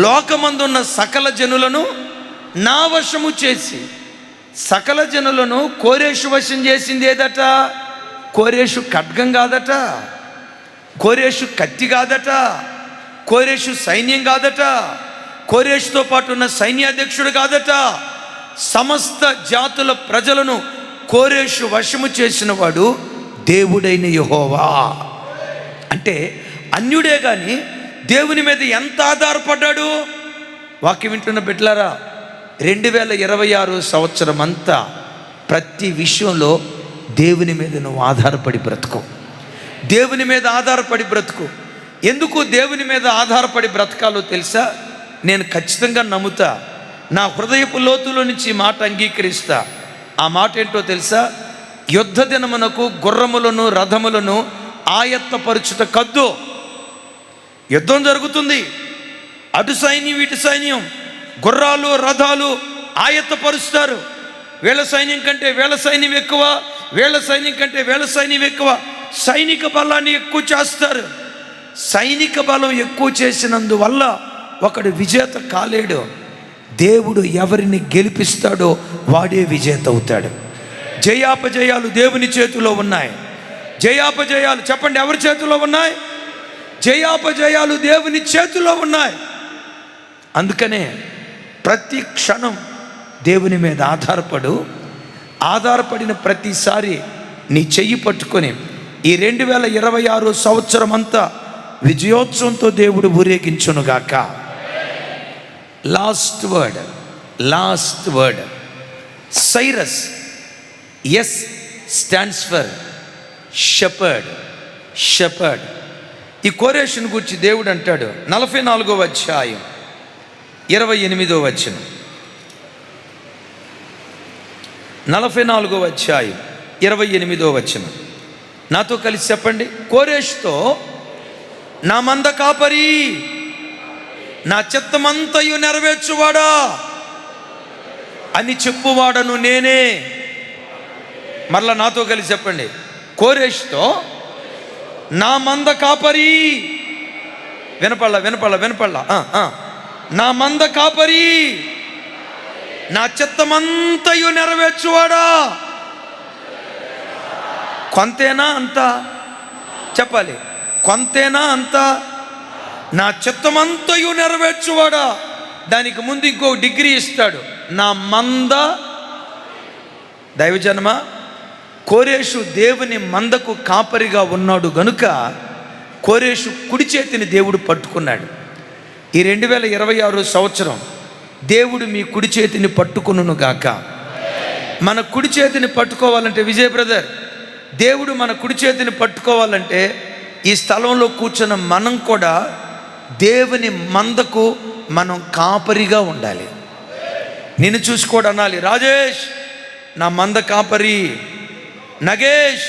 [SPEAKER 1] లోకమందున్న సకల జనులను నా వశము చేసి. సకల జనులను కోరేషు వశం చేసింది ఏదట? కోరేషు ఖడ్గం కాదట, కోరేషు కత్తి కాదట, కోరేషు సైన్యం కాదట, కోరేషుతో పాటు ఉన్న సైన్యాధ్యక్షుడు కాదట. సమస్త జాతుల ప్రజలను కోరేషు వశము చేసిన వాడు దేవుడైన యెహోవా. అంటే అన్యుడే కానీ దేవుని మీద ఎంత ఆధారపడ్డాడు? వాక్యం వింటున్న బిడ్డలారా, 2026 సంవత్సరం అంతా ప్రతి విషయంలో దేవుని మీద నువ్వు ఆధారపడి బ్రతుకు. దేవుని మీద ఆధారపడి బ్రతుకు. ఎందుకు దేవుని మీద ఆధారపడి బ్రతకాలో తెలుసా? నేను ఖచ్చితంగా నమ్ముతా, నా హృదయపు లోతులో నుంచి మాట అంగీకరిస్తా. ఆ మాట ఏంటో తెలుసా? యుద్ధ దినమునకు గుర్రములను రథములను ఆయత్తపరుచుట కద్దు. యుద్ధం జరుగుతుంది, అటు సైన్యం ఇటు సైన్యం, గుర్రాలు రథాలు ఆయత్తపరుస్తారు. వీళ్ళ సైన్యం కంటే వీళ్ళ సైన్యం ఎక్కువ, వీళ్ళ సైన్యం కంటే వీళ్ళ సైన్యం ఎక్కువ. సైనిక బలాన్ని ఎక్కువ చేస్తారు. సైనిక బలం ఎక్కువ చేసినందువల్ల ఒకడు విజేత కాలేడు. దేవుడు ఎవరిని గెలిపిస్తాడో వాడే విజేత అవుతాడు. జయాపజయాలు దేవుని చేతిలో ఉన్నాయి. జయాపజయాలు చెప్పండి, ఎవరి చేతిలో ఉన్నాయి? జయాపజయాలు దేవుని చేతిలో ఉన్నాయి. అందుకనే ప్రతి క్షణం దేవుని మీద ఆధారపడిన ప్రతిసారి నీ చెయ్యి పట్టుకొని ఈ 2026 సంవత్సరం అంతా విజయోత్సవంతో దేవుడు ఊరేగించునుగాక. Last word Cyrus. S stands for shepherd. ఈ కోరేషుని గురించి దేవుడు అంటాడు 44వ అధ్యాయం 28వ వచనం. 44వ అధ్యాయం 28వ వచనం. నాతో కలిసి చెప్పండి. కోరేషుతో, నా మంద కాపరి, నా చిత్తమంతయు నెరవేర్చువాడా అని చెప్పువాడను నేనే. మరలా నాతో కలిసి చెప్పండి. కోరేషుతో, నా మంద కాపరి, వినపళ్ళ నా మంద కాపరి, నా చిత్తమంతయు నెరవేర్చువాడా. కొంతేనా అంతా? చెప్పాలి, కొంతేనా అంతా? నా చిత్తమంతయు నెరవేర్చువాడా. దానికి ముందు ఇంకో డిగ్రీ ఇస్తాడు, నా మంద. దైవజనమా, కోరేషు దేవుని మందకు కాపరిగా ఉన్నాడు గనుక కోరేషు కుడి చేతిని దేవుడు పట్టుకున్నాడు. ఈ 2026 సంవత్సరం దేవుడు మీ కుడి చేతిని పట్టుకును గాక. మన కుడి చేతిని పట్టుకోవాలంటే, విజయ్ బ్రదర్, దేవుడు మన కుడి చేతిని పట్టుకోవాలంటే ఈ స్థలంలో కూర్చున్న మనం కూడా దేవుని మందకు మనం కాపరిగా ఉండాలి. నిన్ను చూసుకోవడం అనాలి, రాజేష్ నా మంద కాపరి, నగేష్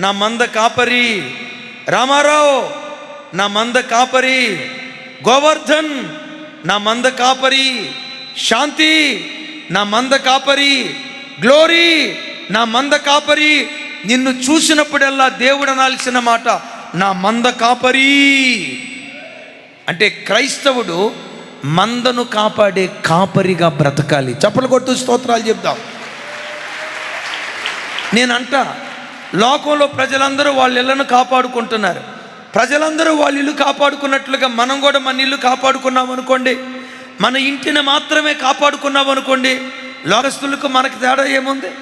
[SPEAKER 1] నా మంద కాపరి, రామారావు నా మంద కాపరి, గోవర్ధన్ నా మంద కాపరి, శాంతి నా మంద కాపరి, గ్లోరీ నా మంద కాపరి. నిన్ను చూసినప్పుడల్లా దేవుడు అనాల్సిన మాట, నా మంద కాపరి. అంటే క్రైస్తవుడు మందను కాపాడే కాపరిగా బ్రతకాలి. చప్పలు కొట్టు స్తోత్రాలు చెప్దాం. నేనంట, లోకంలో ప్రజలందరూ వాళ్ళ ఇళ్ళను కాపాడుకుంటున్నారు. ప్రజలందరూ వాళ్ళ ఇల్లు కాపాడుకున్నట్లుగా మనం కూడా మన ఇల్లు కాపాడుకున్నాం అనుకోండి, మన ఇంటిని మాత్రమే కాపాడుకున్నాం అనుకోండి, లోకస్తులకు మనకు తేడా ఏముంది?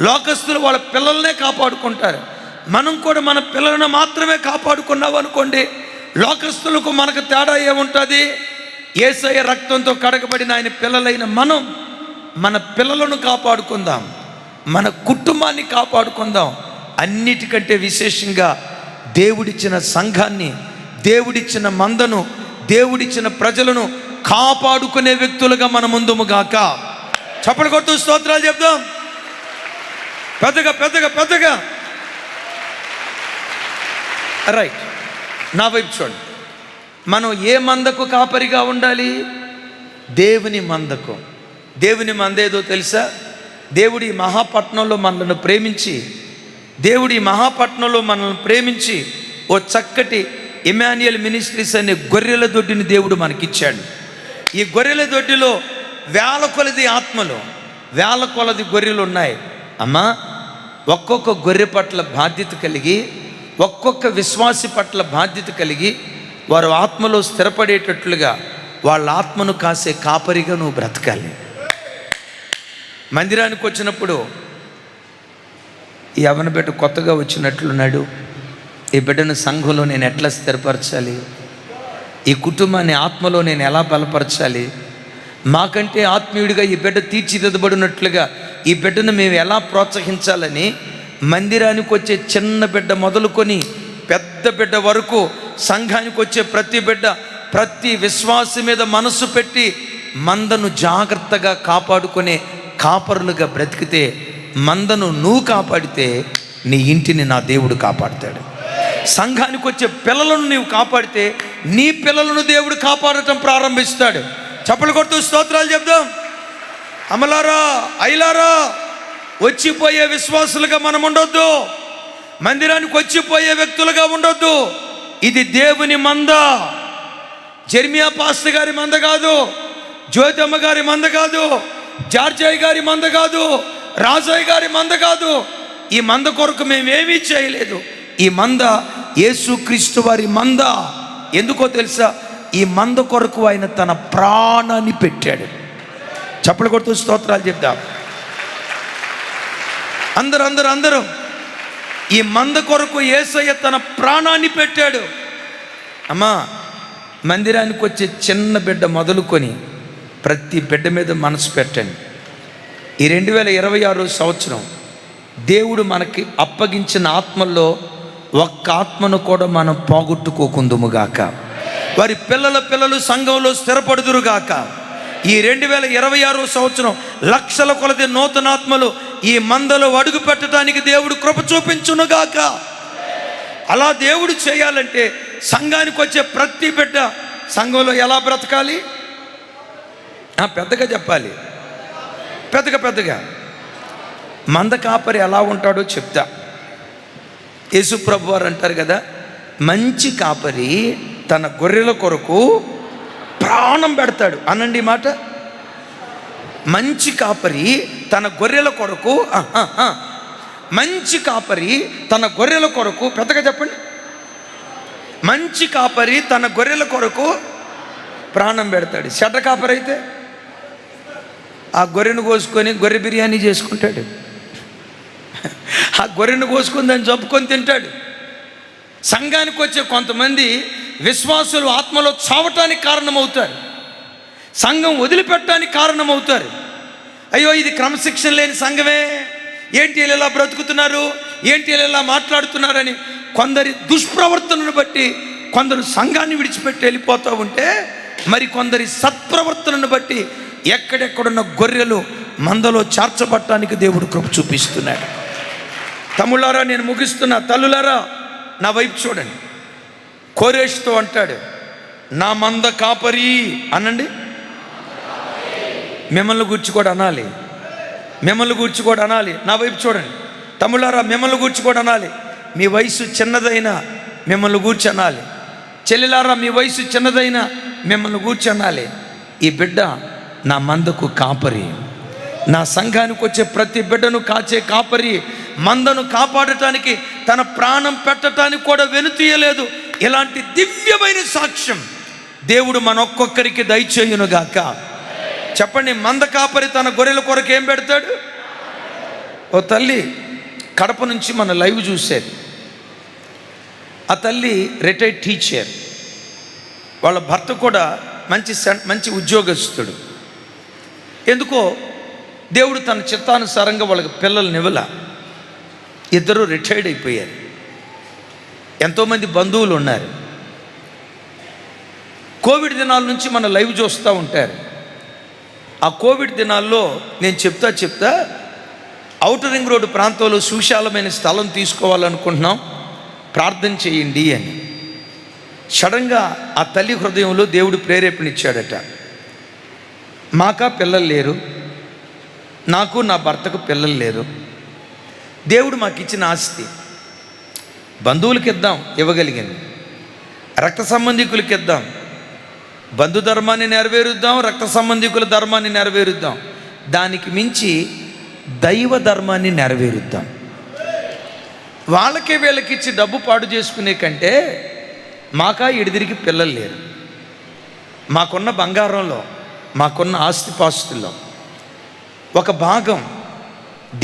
[SPEAKER 1] లోకస్తులు వాళ్ళ పిల్లలనే కాపాడుకుంటారు. మనం కూడా మన పిల్లలను మాత్రమే కాపాడుకున్నాం అనుకోండి, లోకస్తులకు మనకు తేడా ఏముంటుంది? యేసయ్య రక్తంతో కడగబడిన ఆయన పిల్లలైన మనం మన పిల్లలను కాపాడుకుందాం, మన కుటుంబాన్ని కాపాడుకుందాం. అన్నిటికంటే విశేషంగా దేవుడిచ్చిన సంఘాన్ని, దేవుడిచ్చిన మందను, దేవుడిచ్చిన ప్రజలను కాపాడుకునే వ్యక్తులుగా మన ముందుముగాక. చప్పలు కొట్టు స్తోత్రాలు చెప్దాం. పెద్దగా పెద్దగా పెద్దగా. రైట్, నా వైపు చూడండి. మనం ఏ మందకు కాపరిగా ఉండాలి? దేవుని మందకు. దేవుని మంద ఏదో తెలుసా? దేవుడి మహాపట్నంలో మనల్ని ప్రేమించి ఓ చక్కటి ఇమాన్యుయల్ మినిస్ట్రీస్ అనే గొర్రెల దొడ్డిని దేవుడు మనకిచ్చాడు. ఈ గొర్రెల దొడ్డిలో వేల కొలది గొర్రెలు ఉన్నాయి. అమ్మా, ఒక్కొక్క గొర్రె పట్ల బాధ్యత కలిగి, ఒక్కొక్క విశ్వాసి పట్ల బాధ్యత కలిగి, వారు ఆత్మలో స్థిరపడేటట్లుగా వాళ్ళ ఆత్మను కాసే కాపరిగా నువ్వు బ్రతకాలి. మందిరానికి వచ్చినప్పుడు ఈ యవ్వన బిడ్డ కొత్తగా వచ్చినట్లున్నాడు, ఈ బిడ్డను సంఘంలో నేను ఎట్లా స్థిరపరచాలి, ఈ కుటుంబాన్ని ఆత్మలో నేను ఎలా బలపరచాలి, మాకంటే ఆత్మీయుడిగా ఈ బిడ్డ తీర్చిదిద్దబడినట్లుగా ఈ బిడ్డను మేము ఎలా ప్రోత్సహించాలని మందిరానికి వచ్చే చిన్న బిడ్డ మొదలుకొని పెద్ద బిడ్డ వరకు సంఘానికి వచ్చే ప్రతి విశ్వాసి మీద మనసు పెట్టి మందను జాగ్రత్తగా కాపాడుకునే కాపరులుగా బ్రతికితే, మందను నువ్వు కాపాడితే నీ ఇంటిని నా దేవుడు కాపాడుతాడు. సంఘానికి వచ్చే పిల్లలను నీవు కాపాడితే నీ పిల్లలను దేవుడు కాపాడటం ప్రారంభిస్తాడు. చప్పలు కొడుతూ స్తోత్రాలు చెప్దాం. అమలారా, ఐలారా, వచ్చిపోయే విశ్వాసులుగా మనం ఉండొద్దు. మందిరానికి వచ్చిపోయే వ్యక్తులుగా ఉండొద్దు. ఇది దేవుని మంద. జెర్మియా పాస్టర్ గారి మంద కాదు, జ్యోతమ్మ గారి మంద కాదు, జార్జయ్య గారి మంద కాదు, రాజయ్య గారి మంద కాదు. ఈ మంద కొరకు మేమేమీ చేయలేదు. ఈ మంద యేసుక్రీస్తు వారి మంద. ఎందుకో తెలుసా? ఈ మంద కొరకు ఆయన తన ప్రాణాన్ని పెట్టాడు. చప్పలు కొడుతూ స్తోత్రాలు చెప్దాం. అందరూ ఈ మంద కొరకు యేసయ్య తన ప్రాణాన్ని పెట్టాడు. అమ్మా, మందిరానికి వచ్చే చిన్న బిడ్డ మొదలుకొని ప్రతి బిడ్డ మీద మనసు పెట్టండి. ఈ 2026 సంవత్సరం దేవుడు మనకి అప్పగించిన ఆత్మల్లో ఒక్క ఆత్మను కూడా మనం పోగొట్టుకోకుందుముగాక. వారి పిల్లలు సంఘంలో స్థిరపడుదురుగాక. ఈ 2026 సంవత్సరం లక్షల కొలది నూతనాత్మలు ఈ మందలో అడుగు పెట్టడానికి దేవుడు కృప చూపించునుగాక. అలా దేవుడు చేయాలంటే సంఘానికి వచ్చే ప్రతి బిడ్డ సంఘంలో ఎలా బ్రతకాలి? పెద్దగా చెప్పాలి, పెద్దగా. మంద కాపరి ఎలా ఉంటాడో చెప్తా. యేసు ప్రభు వారు అంటారు కదా, మంచి కాపరి తన గొర్రెల కొరకు ప్రాణం పెడతాడు. అనండి మాట. మంచి కాపరి తన గొర్రెల కొరకు, మంచి కాపరి తన గొర్రెల కొరకు, పెద్దగా చెప్పండి. మంచి కాపరి తన గొర్రెల కొరకు ప్రాణం పెడతాడు. చెడ్డ కాపరి అయితే ఆ గొర్రెను కోసుకొని గొర్రె బిర్యానీ చేసుకుంటాడు. ఆ గొర్రెను కోసుకొని దాన్ని చంపుకొని తింటాడు. సంఘానికి వచ్చే కొంతమంది విశ్వాసులు ఆత్మలో చావటానికి కారణమవుతారు, సంఘం వదిలిపెట్టడానికి కారణమవుతారు. అయ్యో, ఇది క్రమశిక్షణ లేని సంఘమే, ఏంటి వీళ్ళు ఇలా బ్రతుకుతున్నారు, ఏంటి వీళ్ళు ఇలా మాట్లాడుతున్నారని కొందరి దుష్ప్రవర్తనను బట్టి కొందరు సంఘాన్ని విడిచిపెట్టి వెళ్ళిపోతూ ఉంటే, మరి కొందరి సత్ప్రవర్తనను బట్టి ఎక్కడెక్కడున్న గొర్రెలు మందలో చేర్చబట్టడానికి దేవుడు కృప చూపిస్తున్నాడు. తమ్ముళ్ళారా, నేను ముగిస్తున్నా. తల్లులారా, నా వైపు చూడండి. కోరేష్తో అంటాడు, నా మంద కాపరి అనండి. మిమ్మల్ని గూర్చి కూడా అనాలి, నా వైపు చూడండి. తమ్ముళ్ళారా, మిమ్మల్ని గూర్చి కూడా అనాలి. మీ వయసు చిన్నదైనా మిమ్మల్ని గూర్చి అనాలి. చెల్లెలారా, మీ వయసు చిన్నదైనా మిమ్మల్ని గూర్చి అనాలి. ఈ బిడ్డ నా మందకు కాపరి, నా సంఘానికి వచ్చే ప్రతి బిడ్డను కాచే కాపరి, మందను కాపాడటానికి తన ప్రాణం పెట్టడానికి కూడా వెనుతీయలేదు. ఇలాంటి దివ్యమైన సాక్ష్యం దేవుడు మనొక్కొక్కరికి దయచేయునుగాక. చెప్పండి. మంద కాపరి తన గొర్రెల కొరకు ఏం పెడతాడు? ఓ తల్లి కడప నుంచి మన లైవ్ చూసేది. ఆ తల్లి రిటైర్డ్ టీచర్, వాళ్ళ భర్త కూడా మంచి ఉద్యోగస్తుడు. ఎందుకో దేవుడు తన చిత్తానుసారంగా వాళ్ళకి పిల్లల్ని ఇవ్వల. ఇద్దరు రిటైర్డ్ అయిపోయారు. ఎంతోమంది బంధువులు ఉన్నారు. కోవిడ్ దినాల నుంచి మన లైవ్ చూస్తూ ఉంటారు. ఆ కోవిడ్ దినాల్లో నేను చెప్తా ఔటర్ రింగ్ రోడ్డు ప్రాంతంలో సువిశాలమైన స్థలం తీసుకోవాలనుకుంటున్నాం, ప్రార్థన చేయండి అని. సడన్గా ఆ తల్లి హృదయంలో దేవుడు ప్రేరేపణిచ్చాడట. మాకా పిల్లలు లేరు, నాకు నా భర్తకు పిల్లలు లేరు. దేవుడు మాకు ఇచ్చిన ఆస్తి బంధువులకి ఇద్దాం, ఇవ్వగలిగింది. రక్త సంబంధికులకి ఇద్దాం, బంధు ధర్మాన్ని నెరవేరుద్దాం, రక్త సంబంధికుల ధర్మాన్ని నెరవేరుద్దాం. దానికి మించి దైవ ధర్మాన్ని నెరవేరుద్దాం. వాళ్ళకే వీళ్ళకి ఇచ్చి డబ్బు పాడు చేసుకునే కంటే మాకా ఎడిదిరికి పిల్లలు లేరు. మాకున్న బంగారంలో, మాకున్న ఆస్తిపాస్తుల్లో ఒక భాగం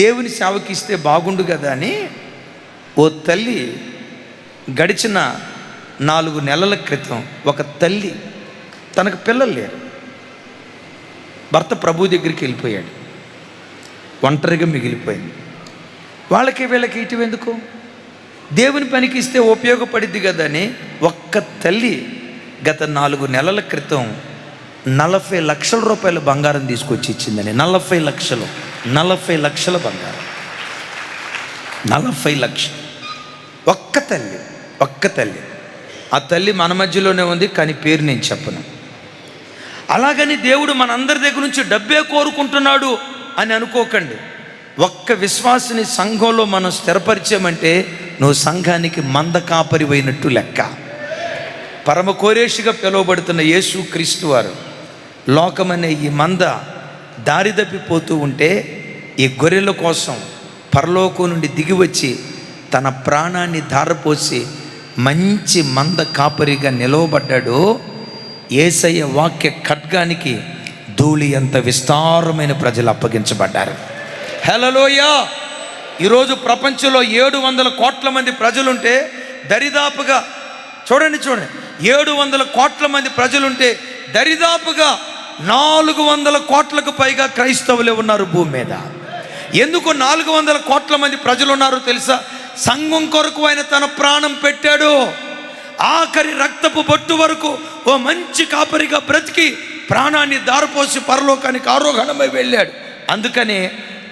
[SPEAKER 1] దేవుని సేవకి ఇస్తే బాగుండు కదా అని ఓ తల్లి గడిచిన 4 నెలల క్రితం ఒక తల్లి తనకు పిల్లలు లేరు, భర్త ప్రభు దగ్గరికి వెళ్ళిపోయాడు, ఒంటరిగా మిగిలిపోయింది. వాళ్ళకి వీళ్ళకి ఇటు ఎందుకు, దేవుని పనికి ఇస్తే ఉపయోగపడిద్ది కదా అని ఒక్క తల్లి గత 4 నెలల క్రితం 40 లక్షల రూపాయల బంగారం తీసుకొచ్చి ఇచ్చిందని. 40 లక్షల బంగారం, 40 లక్షలు. ఒక్క తల్లి. ఆ తల్లి మన మధ్యలోనే ఉంది, కానీ పేరు నేను చెప్పను. అలాగని దేవుడు మనందరి దగ్గర నుంచి డబ్బే కోరుకుంటున్నాడు అని అనుకోకండి. ఒక్క విశ్వాసిని సంఘంలో మనం స్థిరపరిచామంటే నువ్వు సంఘానికి మంద కాపరివైనట్టు లెక్క. పరమ కోరేషిగా పిలువబడుతున్న యేసు క్రీస్తు వారు లోకమనే ఈ మంద దారి తప్పిపోతూ ఉంటే ఈ గొర్రెల కోసం పరలోకం నుండి దిగి వచ్చి తన ప్రాణాన్ని ధారపోసి మంచి మంద కాపరిగా నిలవబడ్డాడు. యేసయ్య వాక్య ఖడ్గానికి ధూళి అంత విస్తారమైన ప్రజలు అప్పగించబడ్డారు. హల్లెలూయా. ఈరోజు ప్రపంచంలో 700 కోట్ల మంది ప్రజలుంటే దరిదాపుగా చూడండి 700 కోట్ల మంది ప్రజలుంటే దరిదాపుగా 400 కోట్లకు పైగా క్రైస్తవులే ఉన్నారు భూమి మీద. ఎందుకు 400 కోట్ల మంది ప్రజలు ఉన్నారో తెలుసా? సంఘం కొరకు ఆయన తన ప్రాణం పెట్టాడు. ఆఖరి రక్తపు బొట్టు వరకు ఓ మంచి కాపరిగా బ్రతికి ప్రాణాన్ని దారిపోసి పరలోకానికి ఆరోహణమై వెళ్ళాడు. అందుకనే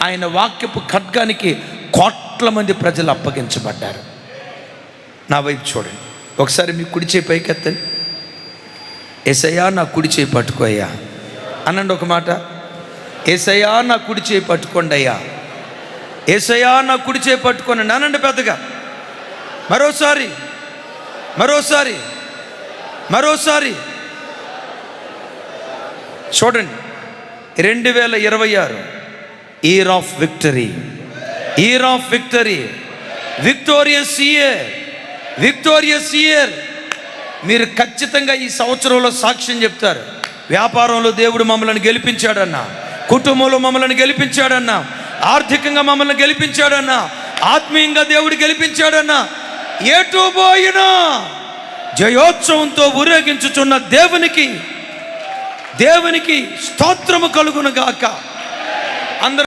[SPEAKER 1] ఆయన వాక్యపు ఖడ్గానికి కోట్ల మంది ప్రజలు అప్పగించబడ్డారు. నా వైపు చూడండి, ఒకసారి మీ కుడి చేయి పైకెత్తండి. యేసయ్యా నా కుడి చేయి పట్టుకో అయ్యా అనండి ఒక మాట. యేసయ్యా నా కుడి చేయి పట్టుకోండి అయ్యా, యేసయ్యా నా కుడి చేయి పట్టుకోండి అనండి పెద్దగా. మరోసారి చూడండి. 2026 year of victory, victorious year. మీరు ఖచ్చితంగా ఈ సంవత్సరంలో సాక్ష్యం చెప్తారు. వ్యాపారంలో దేవుడు మమ్మల్ని గెలిపించాడన్నా, కుటుంబంలో మమ్మల్ని గెలిపించాడన్నా, ఆర్థికంగా మమ్మల్ని గెలిపించాడన్నా, ఆత్మీయంగా దేవుడు గెలిపించాడన్నా, ఎటు పోయినా జయోత్సవంతో ఊరేగించుచున్న దేవునికి స్తోత్రము కలుగును గాక. అందరూ